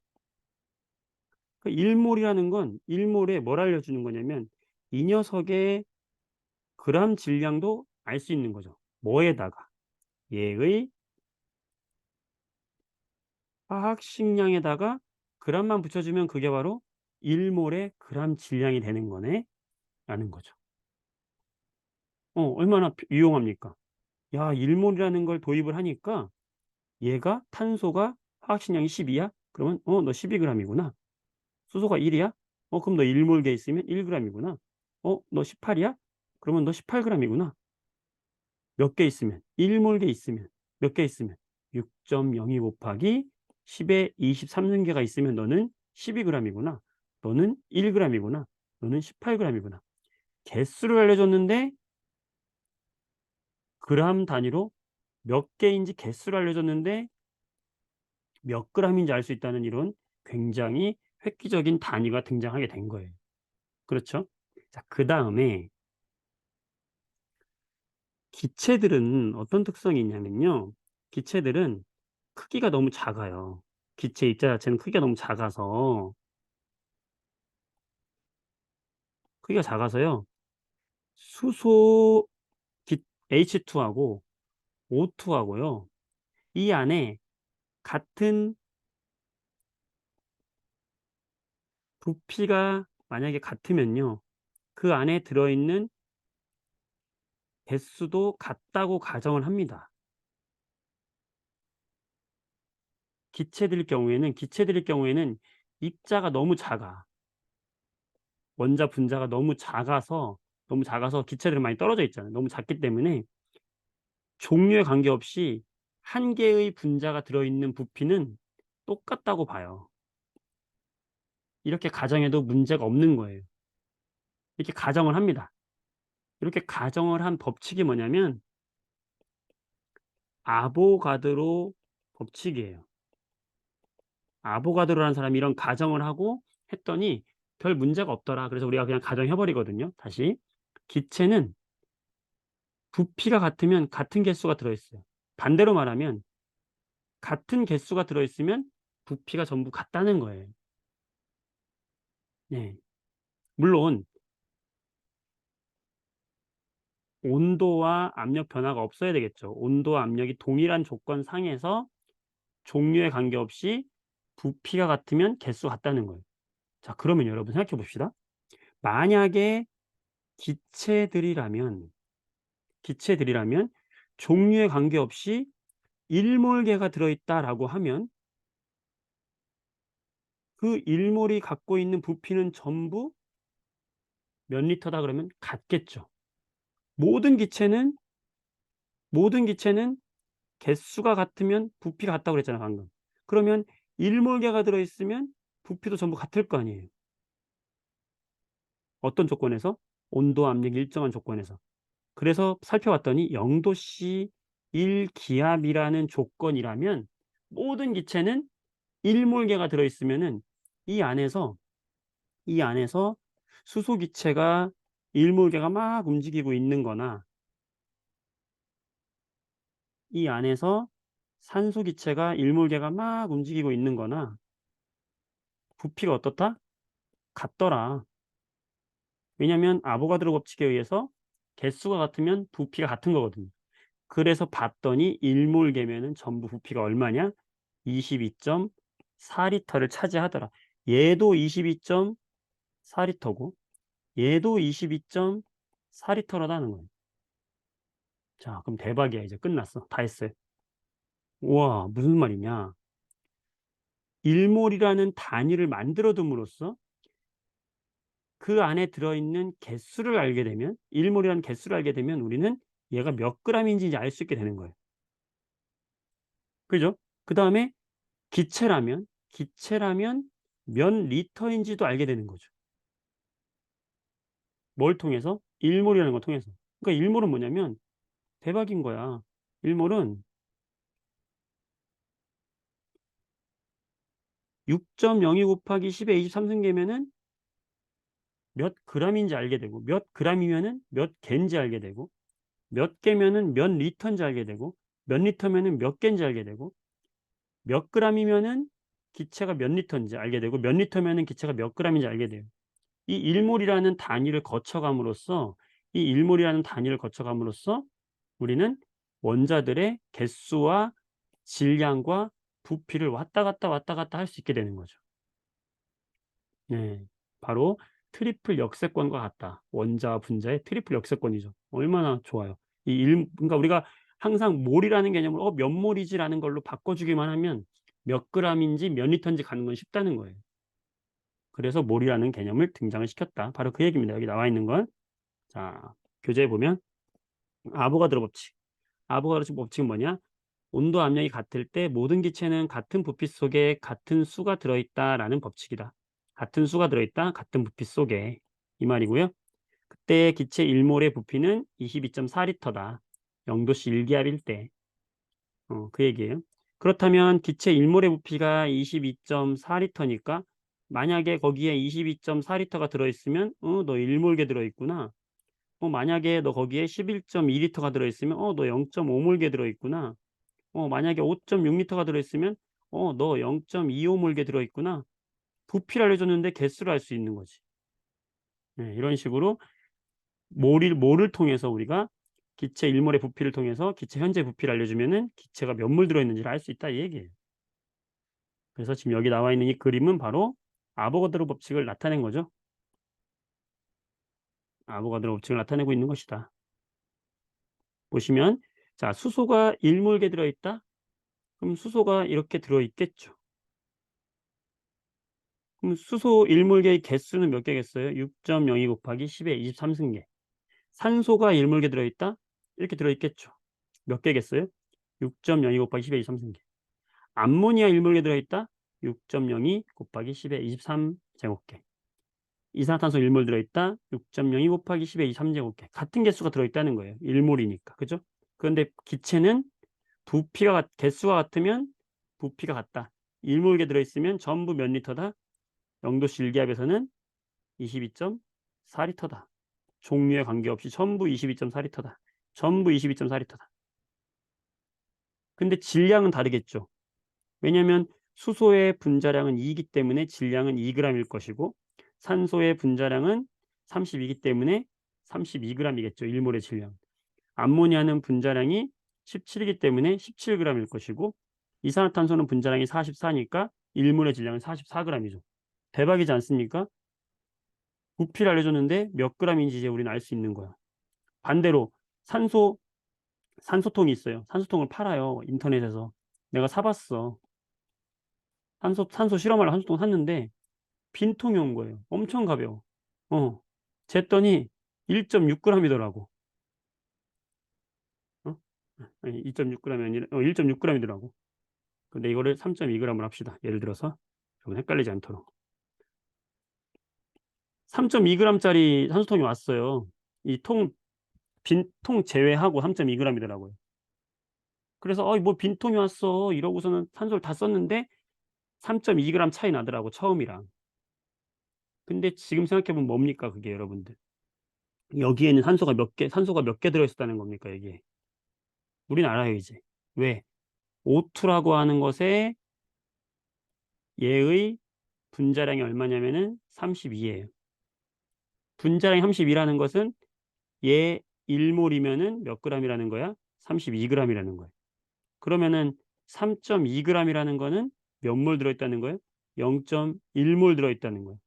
그 1몰이라는 건 1몰에 뭘 알려주는 거냐면 이 녀석의 그람 질량도 알 수 있는 거죠. 뭐에다가? 얘의 화학식량에다가 그람만 붙여주면 그게 바로 1몰의 그람 질량이 되는 거네 라는 거죠. 얼마나 유용합니까? 야, 1몰이라는 걸 도입을 하니까 얘가 탄소가 화학식량이 12야? 그러면 너 12g이구나. 수소가 1이야? 그럼 너 1몰계 있으면 1g이구나. 너 18이야? 그러면 너 18g이구나. 몇 개 있으면 1몰계 있으면 몇 개 있으면 6.02 곱하기 10의 23승계가 있으면 너는 12g이구나. 너는 1g이구나. 너는 18g이구나. 개수를 알려줬는데 그람 단위로 몇 개인지 개수를 알려줬는데 몇 g인지 알 수 있다는 이런 굉장히 획기적인 단위가 등장하게 된 거예요. 그렇죠? 자, 그다음에 기체들은 어떤 특성이 있냐면요. 기체들은 크기가 너무 작아요. 기체 입자 자체는 크기가 작아서요. 수소 H2하고 O2하고요. 이 안에 같은 부피가 만약에 같으면요. 그 안에 들어있는 개수도 같다고 가정을 합니다. 기체들일 경우에는 입자가 너무 작아. 원자 분자가 너무 작아서 기체들은 많이 떨어져 있잖아요. 너무 작기 때문에 종류에 관계없이 한 개의 분자가 들어있는 부피는 똑같다고 봐요. 이렇게 가정해도 문제가 없는 거예요. 이렇게 가정을 합니다. 이렇게 가정을 한 법칙이 뭐냐면 아보가드로 법칙이에요. 아보가드로라는 사람이 이런 가정을 하고 했더니 별 문제가 없더라. 그래서 우리가 그냥 가정해 버리거든요. 다시. 기체는 부피가 같으면 같은 개수가 들어 있어요. 반대로 말하면 같은 개수가 들어 있으면 부피가 전부 같다는 거예요. 네. 물론 온도와 압력 변화가 없어야 되겠죠. 온도와 압력이 동일한 조건 상에서 종류에 관계없이 부피가 같으면 개수가 같다는 거예요. 자, 그러면 여러분 생각해 봅시다. 만약에 기체들이라면 기체들이라면 종류에 관계없이 1몰계가 들어있다라고 하면 그 1몰이 갖고 있는 부피는 전부 몇 리터다 그러면 같겠죠. 모든 기체는 모든 기체는 개수가 같으면 부피가 같다고 그랬잖아요, 방금. 그러면 1몰계가 들어 있으면 부피도 전부 같을 거 아니에요. 어떤 조건에서? 온도, 압력이 일정한 조건에서. 그래서 살펴봤더니 0도씨 1기압이라는 조건이라면 모든 기체는 1몰계가 들어 있으면은 이 안에서 이 안에서 수소 기체가 1몰계가 막 움직이고 있는 거나 이 안에서 산소 기체가 1몰계가 막 움직이고 있는 거나 부피가 어떻다? 같더라. 왜냐면 아보가드로 법칙에 의해서 개수가 같으면 부피가 같은 거거든요. 그래서 봤더니 1몰계면은 전부 부피가 얼마냐? 22.4리터를 차지하더라. 얘도 22.4리터고 얘도 22.4리터라는 거예요. 자, 그럼 대박이야. 이제 끝났어. 다 했어요. 우와, 무슨 말이냐? 1몰이라는 단위를 만들어 둠으로써 그 안에 들어있는 개수를 알게 되면 1몰이라는 개수를 알게 되면 우리는 얘가 몇 그램인지 이제 알 수 있게 되는 거예요. 그죠? 그다음에 기체라면 몇 리터인지도 알게 되는 거죠. 뭘 통해서? 1몰이라는 걸 통해서. 그러니까 1몰은 뭐냐면 대박인 거야. 1몰은 6.02 곱하기 10의 23승계면은 몇 그램인지 알게 되고 몇 그램이면은 몇 개인지 알게 되고 몇 개면은 몇 리터인지 알게 되고 몇 리터면은 몇 개인지 알게 되고 몇 그램이면은 기체가 몇 리터인지 알게 되고 몇 리터면은 기체가 몇 그램인지 알게 돼요. 이 1몰이라는 단위를 거쳐감으로써 이 1몰이라는 단위를 거쳐감으로써 우리는 원자들의 개수와 질량과 부피를 왔다 갔다 할 수 있게 되는 거죠. 네. 바로 트리플 역세권과 같다. 원자와 분자의 트리플 역세권이죠. 얼마나 좋아요. 그러니까 우리가 항상 몰이라는 개념을 몇 몰이지라는 걸로 바꿔주기만 하면 몇 그램인지 몇 리터인지 가는 건 쉽다는 거예요. 그래서 몰이라는 개념을 등장을 시켰다. 바로 그 얘기입니다. 여기 나와 있는 건. 자, 교재에 보면 아보가드로 법칙. 아보가드로 법칙은 뭐냐? 온도 압력이 같을 때 모든 기체는 같은 부피 속에 같은 수가 들어있다라는 법칙이다. 같은 수가 들어있다. 같은 부피 속에. 이 말이고요. 그때 기체 1몰의 부피는 22.4리터다. 0도씨 1기압일 때. 그 얘기예요. 그렇다면 기체 1몰의 부피가 22.4리터니까 만약에 거기에 22.4리터가 들어있으면 너 1몰계 들어있구나. 만약에 너 거기에 11.2리터가 들어있으면 너 0.5몰계 들어있구나. 만약에 5.6리터가 들어있으면 너 0.25몰계 들어있구나. 부피를 알려줬는데 개수를 알 수 있는 거지. 네, 이런 식으로 몰을 통해서 우리가 기체 1몰의 부피를 통해서 기체 현재 부피를 알려주면은 기체가 몇 몰 들어있는지를 알 수 있다 이 얘기예요. 그래서 지금 여기 나와 있는 이 그림은 바로 아보가드로 법칙을 나타낸 거죠. 아보가드로 법칙을 나타내고 있는 것이다. 보시면 자, 수소가 1몰계 들어있다? 그럼 수소가 이렇게 들어있겠죠. 그럼 수소 1몰계의 개수는 몇 개겠어요? 6.02 곱하기 10의 23승계. 산소가 1몰계 들어있다? 이렇게 들어있겠죠. 몇 개겠어요? 6.02 곱하기 10의 23승계. 암모니아 1몰계 들어있다? 6.02 곱하기 10의 23제곱계. 이산화탄소 1몰 들어있다. 6.02 곱하기 10의 23제곱계. 같은 개수가 들어있다는 거예요. 1몰이니까. 그죠? 그런데 기체는 부피가 개수가 같으면 부피가 같다. 1몰계 들어있으면 전부 몇 리터다? 0도씨 일기압에서는 22.4리터다. 종류에 관계없이 전부 22.4리터다. 전부 22.4리터다. 근데 질량은 다르겠죠. 왜냐하면 수소의 분자량은 2이기 때문에 질량은 2g일 것이고 산소의 분자량은 32이기 때문에 32g이겠죠. 1몰의 질량. 암모니아는 분자량이 17이기 때문에 17g일 것이고 이산화탄소는 분자량이 44니까 1몰의 질량은 44g이죠. 대박이지 않습니까? 부피를 알려줬는데 몇 g인지 이제 우리는 알 수 있는 거야. 반대로 산소통이 있어요. 산소통을 팔아요. 인터넷에서. 내가 사봤어. 산소 실험하려고 산소통 샀는데 빈통이 온 거예요. 엄청 가벼워. 쟀더니 1.6g이더라고. 2.6g이 아니라 1.6g이더라고. 근데 이거를 3.2g을 합시다. 예를 들어서 좀 헷갈리지 않도록 3.2g짜리 산소통이 왔어요. 이 빈통 제외하고 3.2g이더라고요. 그래서 뭐 빈통이 왔어 이러고서는 산소를 다 썼는데 3.2g 차이 나더라고 처음이랑. 근데 지금 생각해보면 뭡니까 그게 여러분들. 여기에는 산소가 몇 개 들어있었다는 겁니까 여기에. 우린 알아요 이제. 왜? O2라고 하는 것에 얘의 분자량이 얼마냐면은 32예요. 분자량이 32라는 것은 얘 1몰이면은 몇 g이라는 거야? 32g이라는 거예요. 그러면은 3.2g이라는 거는 몇 몰 들어있다는 거예요? 0.1몰 들어있다는 거예요.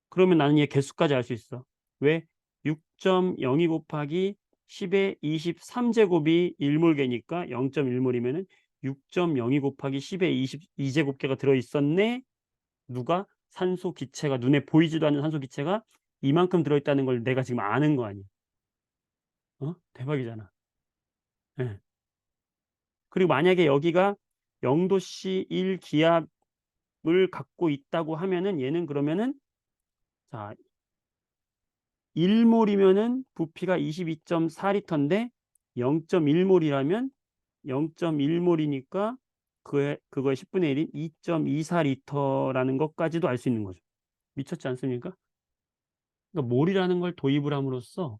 그러면 나는 얘 개수까지 알 수 있어. 왜? 6.02 곱하기 10의 23제곱이 1몰계니까 0.1몰이면은 6.02 곱하기 10의 22제곱계가 들어있었네. 누가? 산소 기체가, 눈에 보이지도 않는 산소 기체가 이만큼 들어있다는 걸 내가 지금 아는 거 아니야. 대박이잖아. 네. 그리고 만약에 여기가 0도씨 1기압을 갖고 있다고 하면은 얘는 그러면은 자 1몰이면은 부피가 22.4리터인데 0.1몰이라면 0.1몰이니까 그거의 10분의 1인 2.24리터라는 것까지도 알 수 있는 거죠. 미쳤지 않습니까? 그러니까 몰이라는 걸 도입을 함으로써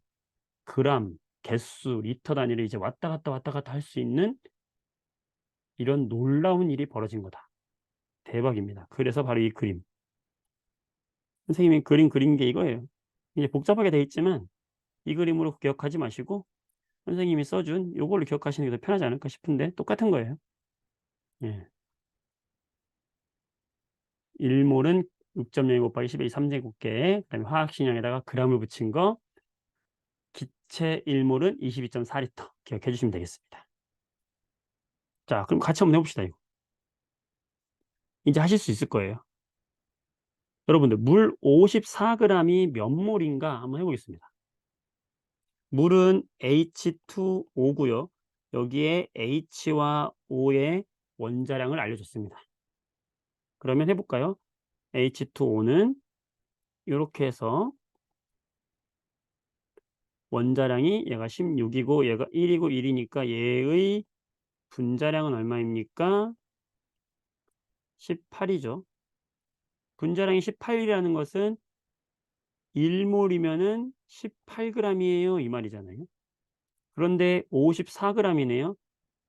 그람, 개수, 리터 단위를 이제 왔다 갔다 할 수 있는 이런 놀라운 일이 벌어진 거다. 대박입니다. 그래서 바로 이 그림. 선생님이 그림 그린 게 이거예요. 이제 복잡하게 돼 있지만 이 그림으로 기억하지 마시고 선생님이 써준 요걸로 기억하시는 게 더 편하지 않을까 싶은데 똑같은 거예요. 예. 1몰은 6.02 곱하기 10의 3제곱계, 그다음에 화학식량에다가 g을 붙인 거, 기체 1몰은 22.4리터 기억해 주시면 되겠습니다. 자, 그럼 같이 한번 해봅시다. 이거. 이제 하실 수 있을 거예요. 여러분들 물 54g이 몇 몰인가 한번 해보겠습니다. 물은 H2O고요. 여기에 H와 O의 원자량을 알려줬습니다. 그러면 해볼까요? H2O는 이렇게 해서 원자량이 얘가 16이고 얘가 1이고 1이니까 얘의 분자량은 얼마입니까? 18이죠. 분자량이 18이라는 것은 1몰이면은 18g이에요. 이 말이잖아요. 그런데 54g이네요.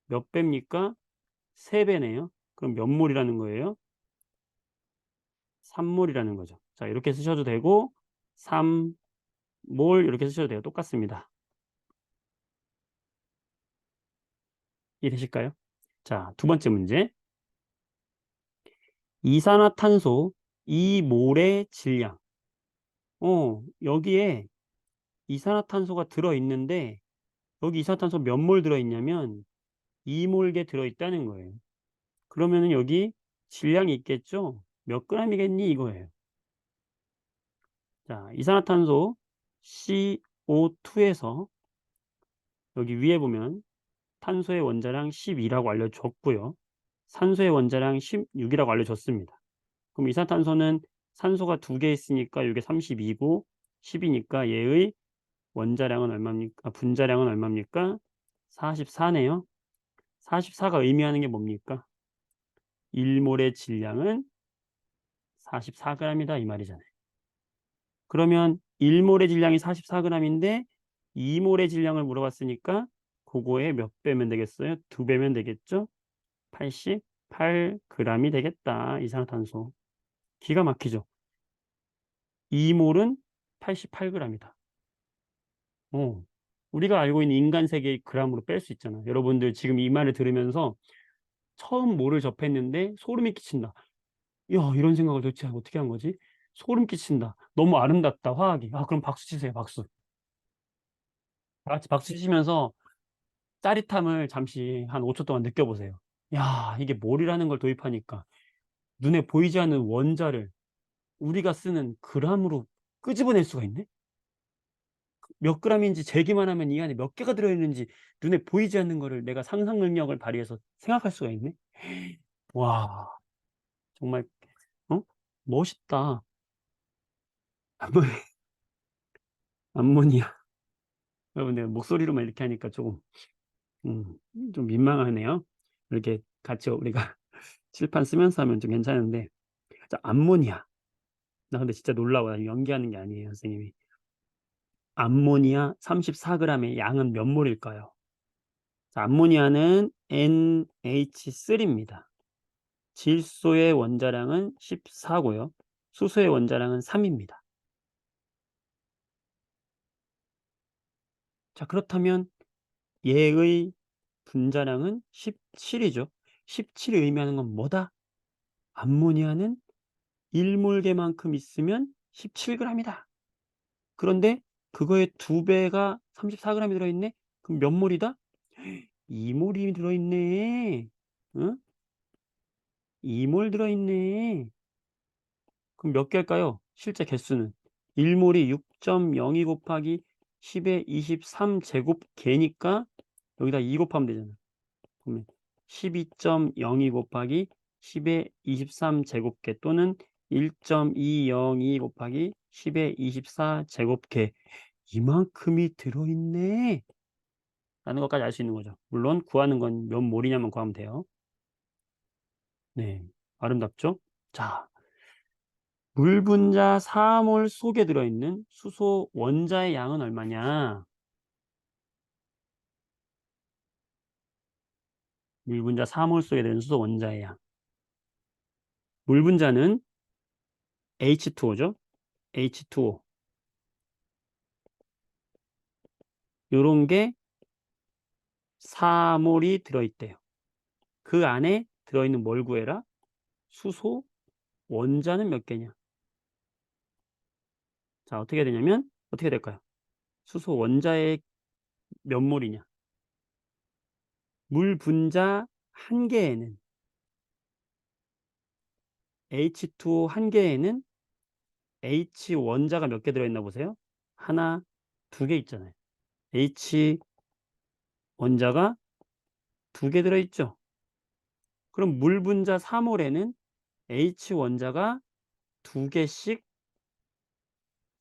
몇 배입니까? 3배네요. 그럼 몇 몰이라는 거예요? 3몰이라는 거죠. 자, 이렇게 쓰셔도 되고 3몰 이렇게 쓰셔도 돼요. 똑같습니다. 이해되실까요? 자, 두 번째 문제. 이산화탄소 2몰의 질량. 여기에 이산화탄소가 들어있는데 여기 이산화탄소 몇 몰 들어있냐면 2몰계 들어있다는 거예요. 그러면은 여기 질량이 있겠죠? 몇 g이겠니? 이거예요. 자, 이산화탄소 CO2에서 여기 위에 보면 탄소의 원자량 12라고 알려줬고요. 산소의 원자량 16이라고 알려줬습니다. 그럼 이산화탄소는 산소가 2개 있으니까 이게 32고 10이니까 얘의 원자량은 얼마입니까? 분자량은 얼마입니까? 44네요. 44가 의미하는 게 뭡니까? 1몰의 질량은 44g이다 이 말이잖아요. 그러면 1몰의 질량이 44g인데 2몰의 질량을 물어봤으니까 그거에 몇 배면 되겠어요? 2배면 되겠죠? 88g이 되겠다. 이산화탄소. 기가 막히죠? 2몰은 88g이다. 우리가 알고 있는 인간 세계의 g으로 뺄 수 있잖아. 여러분들 지금 이 말을 들으면서 처음 몰을 접했는데 소름이 끼친다. 야, 이런 생각을 도대체 어떻게 한 거지? 소름 끼친다. 너무 아름답다, 화학이. 아, 그럼 박수 치세요, 박수. 다 같이 박수 치시면서 짜릿함을 잠시 한 5초 동안 느껴보세요. 야, 이게 몰이라는 걸 도입하니까 눈에 보이지 않는 원자를 우리가 쓰는 g으로 끄집어낼 수가 있네? 몇 g인지 재기만 하면 이 안에 몇 개가 들어있는지 눈에 보이지 않는 거를 내가 상상 능력을 발휘해서 생각할 수가 있네? 와, 정말, 어? 멋있다. 암모- 암모니아. 여러분, 내가 목소리로만 이렇게 하니까 조금, 음, 좀 민망하네요. 이렇게 같이 우리가 칠판 쓰면서 하면 좀 괜찮은데. 자, 암모니아. 나 근데 진짜 놀라워요. 연기하는 게 아니에요, 선생님이. 암모니아 34g의 양은 몇 몰일까요? 자, 암모니아는 NH3입니다. 질소의 원자량은 14고요. 수소의 원자량은 3입니다. 자, 그렇다면 얘의 분자량은 17이죠. 17이 의미하는 건 뭐다? 암모니아는 1몰계만큼 있으면 17g이다. 그런데 그거의 2배가 34g이 들어있네? 그럼 몇 몰이다? 2몰이 들어있네. 응? 2몰 들어있네. 그럼 몇 개일까요? 실제 개수는 1몰이 6.02 곱하기 10의 23제곱개니까 여기다 2 곱하면 되잖아. 그러면 12.02 곱하기 10의 23제곱개 또는 1.202 곱하기 10의 24제곱개 이만큼이 들어있네 라는 것까지 알 수 있는 거죠. 물론 구하는 건 몇 몰이냐만 구하면 돼요. 네, 아름답죠? 자, 물 분자 4몰 속에 들어있는 수소 원자의 양은 얼마냐? 물 분자 4몰 속에 들어있는 수소 원자의 양. 물 분자는 H2O죠? H2O. 요런 게 4몰이 들어있대요. 그 안에 들어있는 뭘 구해라? 수소 원자는 몇 개냐? 자, 어떻게 되냐면 어떻게 될까요? 수소 원자의 몇 몰이냐? 물 분자 한 개에는 H2O 한 개에는 H 원자가 몇 개 들어있나 보세요. 하나, 2개 있잖아요. H 원자가 2개 들어있죠. 그럼 물 분자 3몰에는 H 원자가 2개씩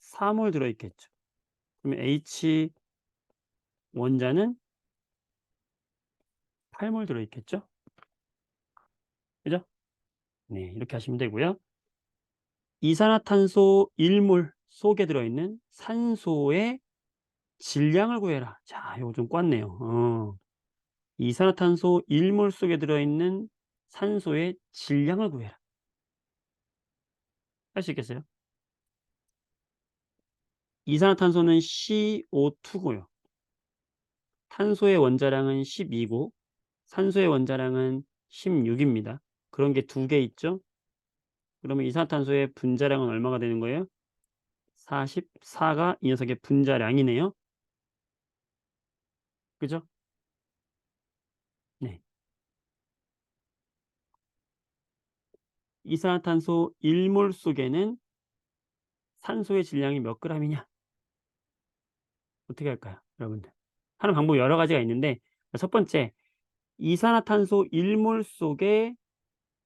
3몰 들어있겠죠. 그러면 H 원자는 8몰 들어있겠죠. 그죠? 네, 이렇게 하시면 되고요. 이산화탄소 1몰 속에 들어있는 산소의 질량을 구해라. 자, 이거 좀 꽈네요. 이산화탄소 1몰 속에 들어있는 산소의 질량을 구해라. 할 수 있겠어요? 이산화탄소는 CO2고요. 탄소의 원자량은 12고 산소의 원자량은 16입니다. 그런 게 2개 있죠? 그러면 이산화탄소의 분자량은 얼마가 되는 거예요? 44가 이 녀석의 분자량이네요. 그죠? 네. 이산화탄소 1몰 속에는 산소의 질량이 몇 g이냐? 어떻게 할까요, 여러분들? 하는 방법이 여러 가지가 있는데 첫 번째, 이산화탄소 1몰 속에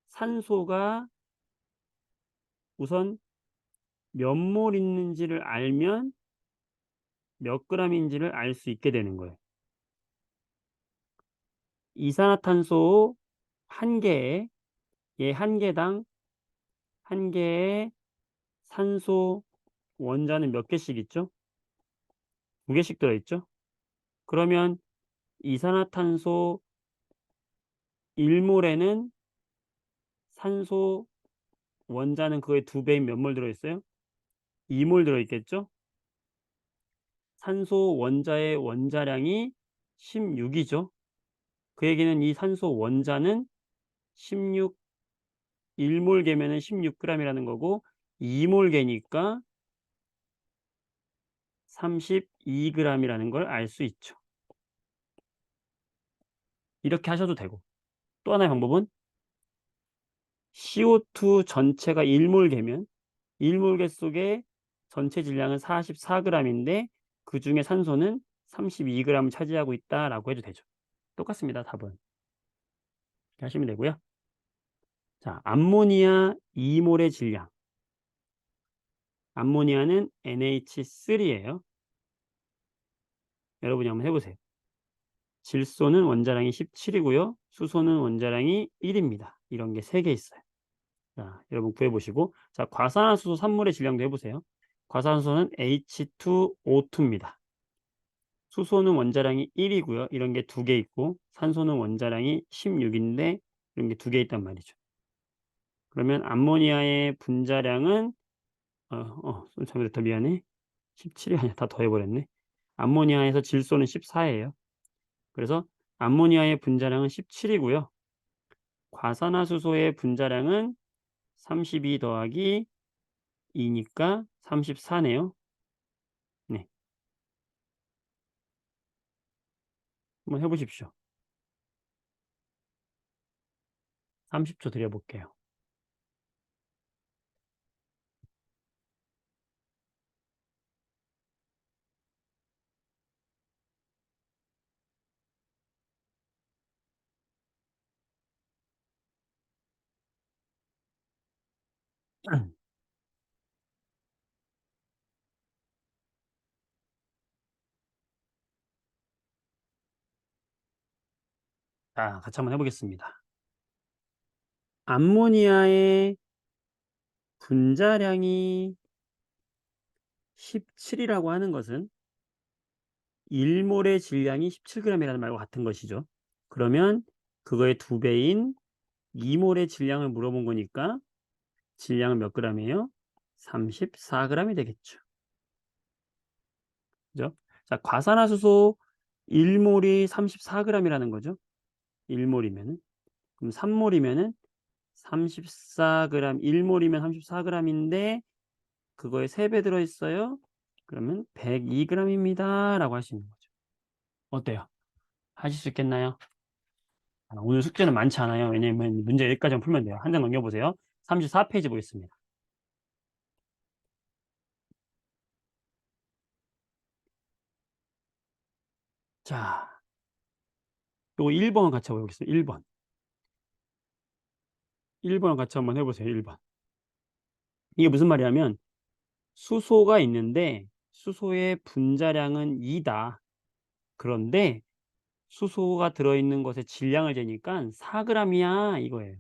산소가 우선 몇 몰 있는지를 알면 몇 g인지를 알 수 있게 되는 거예요. 이산화탄소 한 개에 한 개당 한 개의 산소 원자는 몇 개씩 있죠? 2개씩 들어있죠? 그러면 이산화탄소 1몰에는 산소 원자는 그의 2배인 몇 몰 들어있어요? 2몰 들어있겠죠? 산소 원자의 원자량이 16이죠. 그 얘기는 이 산소 원자는 16, 1몰 개면은 16g이라는 거고 2몰 개니까 32g이라는 걸 알 수 있죠. 이렇게 하셔도 되고, 또 하나의 방법은 CO2 전체가 1몰 개면 1몰 개 속에 전체 질량은 44g인데 그 중에 산소는 32g을 차지하고 있다라고 해도 되죠. 똑같습니다. 답은. 이렇게 하시면 되고요. 자, 암모니아 2몰의 질량. 암모니아는 NH3예요. 여러분이 한번 해보세요. 질소는 원자량이 17이고요. 수소는 원자량이 1입니다. 이런 게 3개 있어요. 자, 여러분 구해보시고, 자, 과산화수소 3몰의 질량도 해보세요. 과산화수소는 H2O2입니다. 수소는 원자량이 1이고요. 이런 게 2개 있고, 산소는 원자량이 16인데 이런 게 2개 있단 말이죠. 그러면 암모니아의 분자량은 잘못했다. 미안해. 17이 아니야. 다 더해버렸네. 암모니아에서 질소는 14예요. 그래서 암모니아의 분자량은 17이고요. 과산화수소의 분자량은 32 더하기 2니까 34네요. 네. 한번 해보십시오. 30초 드려볼게요. 자, 같이 한번 해보겠습니다. 암모니아의 분자량이 17이라고 하는 것은 1몰의 질량이 17g이라는 말과 같은 것이죠. 그러면 그거의 2배인 2몰의 질량을 물어본 거니까 질량은 몇 g이에요? 34g이 되겠죠. 그죠? 자, 과산화수소 1몰이 34g이라는 거죠. 1몰이면은. 그럼 3몰이면은 34g, 1몰이면 34g인데 그거에 3배 들어있어요. 그러면 102g입니다. 라고 할 수 있는 거죠. 어때요? 하실 수 있겠나요? 오늘 숙제는 많지 않아요. 왜냐면 문제 여기까지만 풀면 돼요. 한 장 넘겨보세요. 34페이지 보겠습니다. 자, 요거 1번 같이 해보겠습니다. 1번. 1번 같이 한번 해보세요. 1번. 이게 무슨 말이냐면 수소가 있는데 수소의 분자량은 2다. 그런데 수소가 들어있는 것의 질량을 재니까 4g이야 이거예요.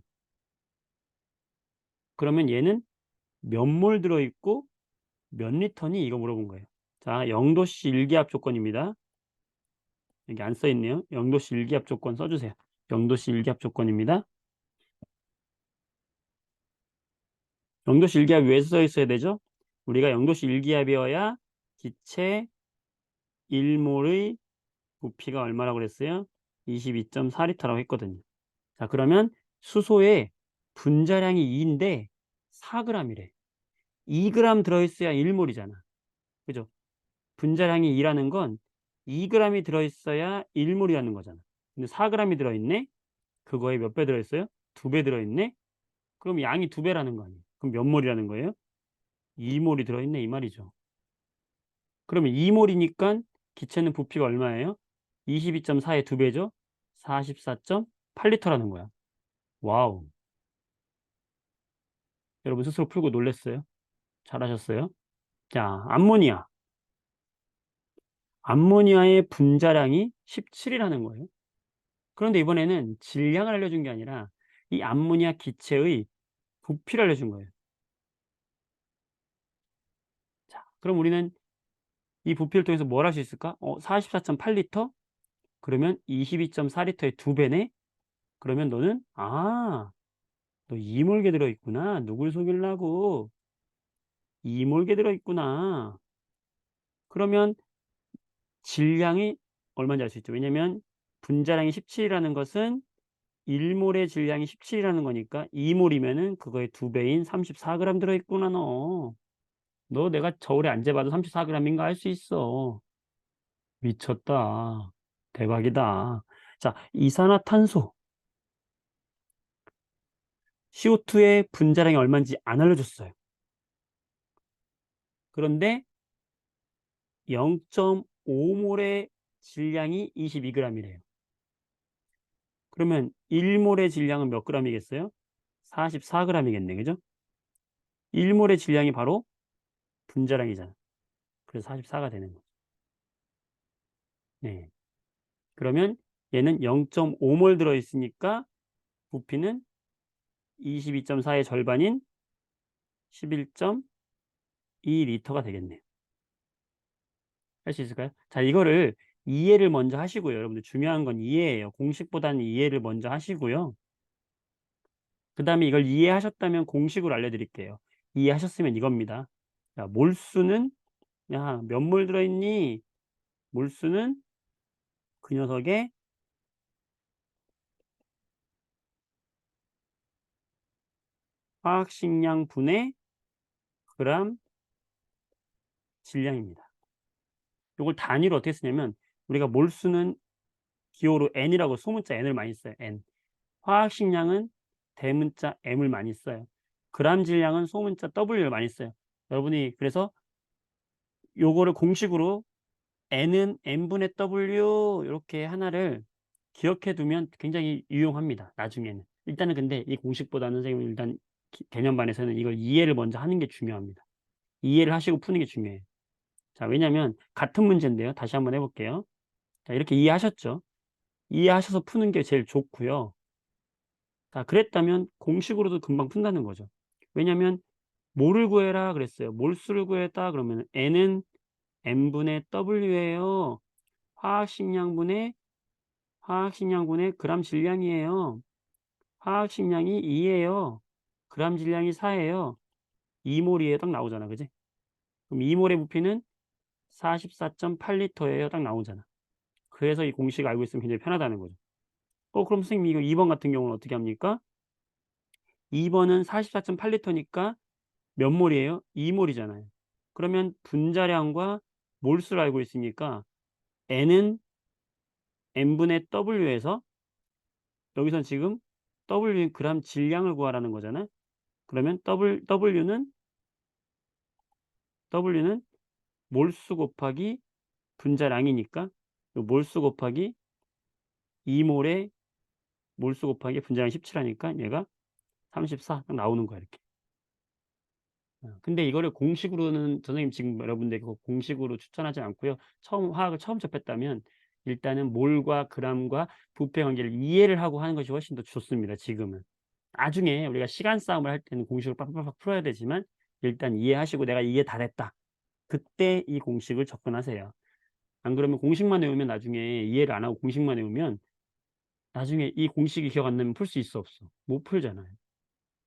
그러면 얘는 몇 몰 들어있고 몇 리터니 이거 물어본 거예요. 자, 0도씨 일기압 조건입니다. 여기 안 써있네요. 0도씨 일기압 조건 써주세요. 0도씨 일기압 조건입니다. 0도씨 일기압이 왜 써 있어야 되죠? 우리가 0도씨 일기압이어야 기체 1몰의 부피가 얼마라고 그랬어요? 22.4리터라고 했거든요. 자, 그러면 수소의 분자량이 2인데 4g이래. 2g 들어있어야 1몰이잖아. 그죠? 분자량이 2라는 건 2g이 들어있어야 1몰이라는 거잖아. 근데 4g이 들어있네? 그거에 몇 배 들어있어요? 2배 들어있네? 그럼 양이 2배라는 거 아니에요? 그럼 몇 몰이라는 거예요? 2몰이 들어있네 이 말이죠. 그러면 2몰이니까 기체는 부피가 얼마예요? 22.4의 2배죠? 44.8리터라는 거야. 와우. 여러분 스스로 풀고 놀랐어요? 잘하셨어요? 자, 암모니아. 암모니아의 분자량이 17이라는 거예요. 그런데 이번에는 질량을 알려준 게 아니라 이 암모니아 기체의 부피를 알려준 거예요. 자, 그럼 우리는 이 부피를 통해서 뭘 할 수 있을까? 44.8리터? 그러면 22.4리터의 2배네? 그러면 너는, 너 이몰게 들어있구나. 누굴 속이려고. 이몰게 들어있구나. 그러면 질량이 얼마인지 알 수 있죠. 왜냐면 분자량이 17이라는 것은 1몰의 질량이 17이라는 거니까 2몰이면은 그거의 2배인 34g 들어있구나, 너. 너 내가 저울에 안 재봐도 34g인가 할 수 있어. 미쳤다. 대박이다. 자, 이산화탄소. CO2의 분자량이 얼마인지 안 알려줬어요. 그런데 0.5몰의 질량이 22g이래요. 그러면 1몰의 질량은 몇 g이겠어요? 44g이겠네. 그죠? 1몰의 질량이 바로 분자량이잖아. 그래서 44가 되는 거죠. 네. 그러면 얘는 0.5몰 들어있으니까 부피는 22.4의 절반인 11.2리터가 되겠네요. 할 수 있을까요? 자, 이거를 이해를 먼저 하시고요. 여러분들 중요한 건 이해예요. 공식보다는 이해를 먼저 하시고요. 그 다음에 이걸 이해하셨다면 공식으로 알려드릴게요. 이해하셨으면 이겁니다. 자, 몰수는, 야, 몇 몰 들어있니? 몰수는 그 녀석의 화학식량 분의 그람 질량입니다. 이걸 단위로 어떻게 쓰냐면 우리가 몰수는 기호로 N이라고 소문자 N을 많이 써요. N. 화학식량은 대문자 M을 많이 써요. 그람 질량은 소문자 W를 많이 써요. 여러분이 그래서 요거를 공식으로 N은 N분의 W 이렇게 하나를 기억해 두면 굉장히 유용합니다. 나중에는. 일단은 근데 이 공식보다는 선생님 일단 개념반에서는 이걸 이해를 먼저 하는 게 중요합니다. 이해를 하시고 푸는 게 중요해요. 자, 왜냐하면 같은 문제인데요. 다시 한번 해볼게요. 자, 이렇게 이해하셨죠? 이해하셔서 푸는 게 제일 좋고요. 자, 그랬다면 공식으로도 금방 푼다는 거죠. 왜냐하면 몰을 구해라 그랬어요. 몰수를 구했다 그러면 N은 N분의 W예요. 화학식량분의 그람 질량이에요. 화학식량이 2예요. 그람 질량이 4예요. 2몰이에요. 딱 나오잖아. 그지? 그럼 2몰의 부피는 44.8리터예요. 딱 나오잖아. 그래서 이 공식을 알고 있으면 굉장히 편하다는 거죠. 그럼 선생님 이거 2번 같은 경우는 어떻게 합니까? 2번은 44.8리터니까 몇 몰이에요? 2몰이잖아요. 그러면 분자량과 몰수를 알고 있으니까 N은 N분의 W에서 여기선 지금 W는 그람 질량을 구하라는 거잖아. 그러면 W는 몰수 곱하기 분자량이니까 몰수 곱하기 2몰에 몰수 곱하기 분자량 17하니까 얘가 34 딱 나오는 거야 이렇게. 근데 이거를 공식으로는 선생님 지금 여러분들에게 공식으로 추천하지 않고요. 화학을 처음 접했다면 일단은 몰과 그람과 부패 관계를 이해를 하고 하는 것이 훨씬 더 좋습니다. 지금은. 나중에 우리가 시간 싸움을 할 때는 공식을 빡빡빡 풀어야 되지만 일단 이해하시고 내가 이해 다 됐다. 그때 이 공식을 접근하세요. 안 그러면 공식만 외우면 나중에 이해를 안 하고 공식만 외우면 나중에 이 공식이 기억 안 나면 풀 수 있어 없어? 못 풀잖아요.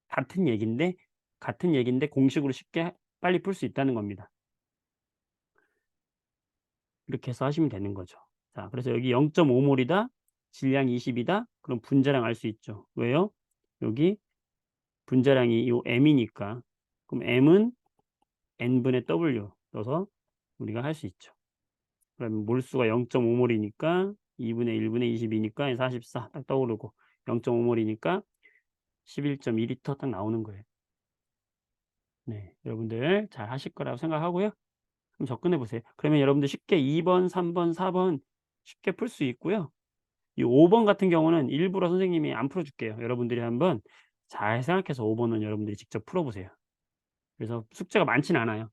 같은 얘기인데 공식으로 쉽게 빨리 풀 수 있다는 겁니다. 이렇게 해서 하시면 되는 거죠. 자, 그래서 여기 0.5몰이다. 질량 20이다. 그럼 분자량 알 수 있죠. 왜요? 여기 분자량이 요 M이니까. 그럼 M은 N분의 W 넣어서 우리가 할 수 있죠. 그러면 몰수가 0.5몰이니까 2분의 1분의 22니까 44 딱 떠오르고 0.5몰이니까 11.2리터 딱 나오는 거예요. 네, 여러분들 잘 하실 거라고 생각하고요. 그럼 접근해 보세요. 그러면 여러분들 쉽게 2번, 3번, 4번 쉽게 풀 수 있고요. 이 5번 같은 경우는 일부러 선생님이 안 풀어줄게요. 여러분들이 한번 잘 생각해서 5 번은 여러분들이 직접 풀어 보세요. 그래서 숙제가 많지는 않아요.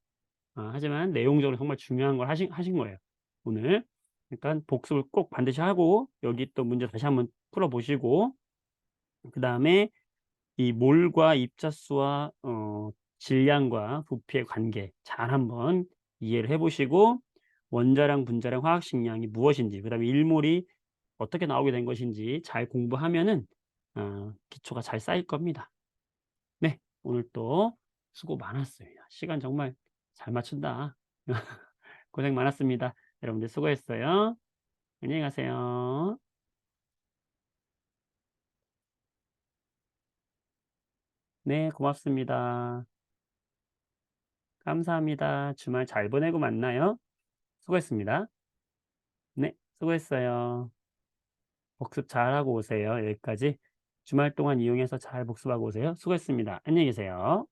하지만 내용적으로 정말 중요한 걸 하신 거예요, 오늘. 그러니깐 복습을 꼭 반드시 하고 여기 또 문제 다시 한번 풀어 보시고 그다음에 이 몰과 입자수와 질량과 부피의 관계 잘 한번 이해를 해 보시고 원자량, 분자량, 화학식량이 무엇인지 그다음에 일몰이 어떻게 나오게 된 것인지 잘 공부하면은 기초가 잘 쌓일 겁니다. 네. 오늘 또 수고 많았습니다. 시간 정말 잘 맞춘다. 고생 많았습니다. 여러분들 수고했어요. 안녕히 가세요. 네. 고맙습니다. 감사합니다. 주말 잘 보내고 만나요. 수고했습니다. 네. 수고했어요. 복습 잘하고 오세요. 여기까지. 주말 동안 이용해서 잘 복습하고 오세요. 수고했습니다. 안녕히 계세요.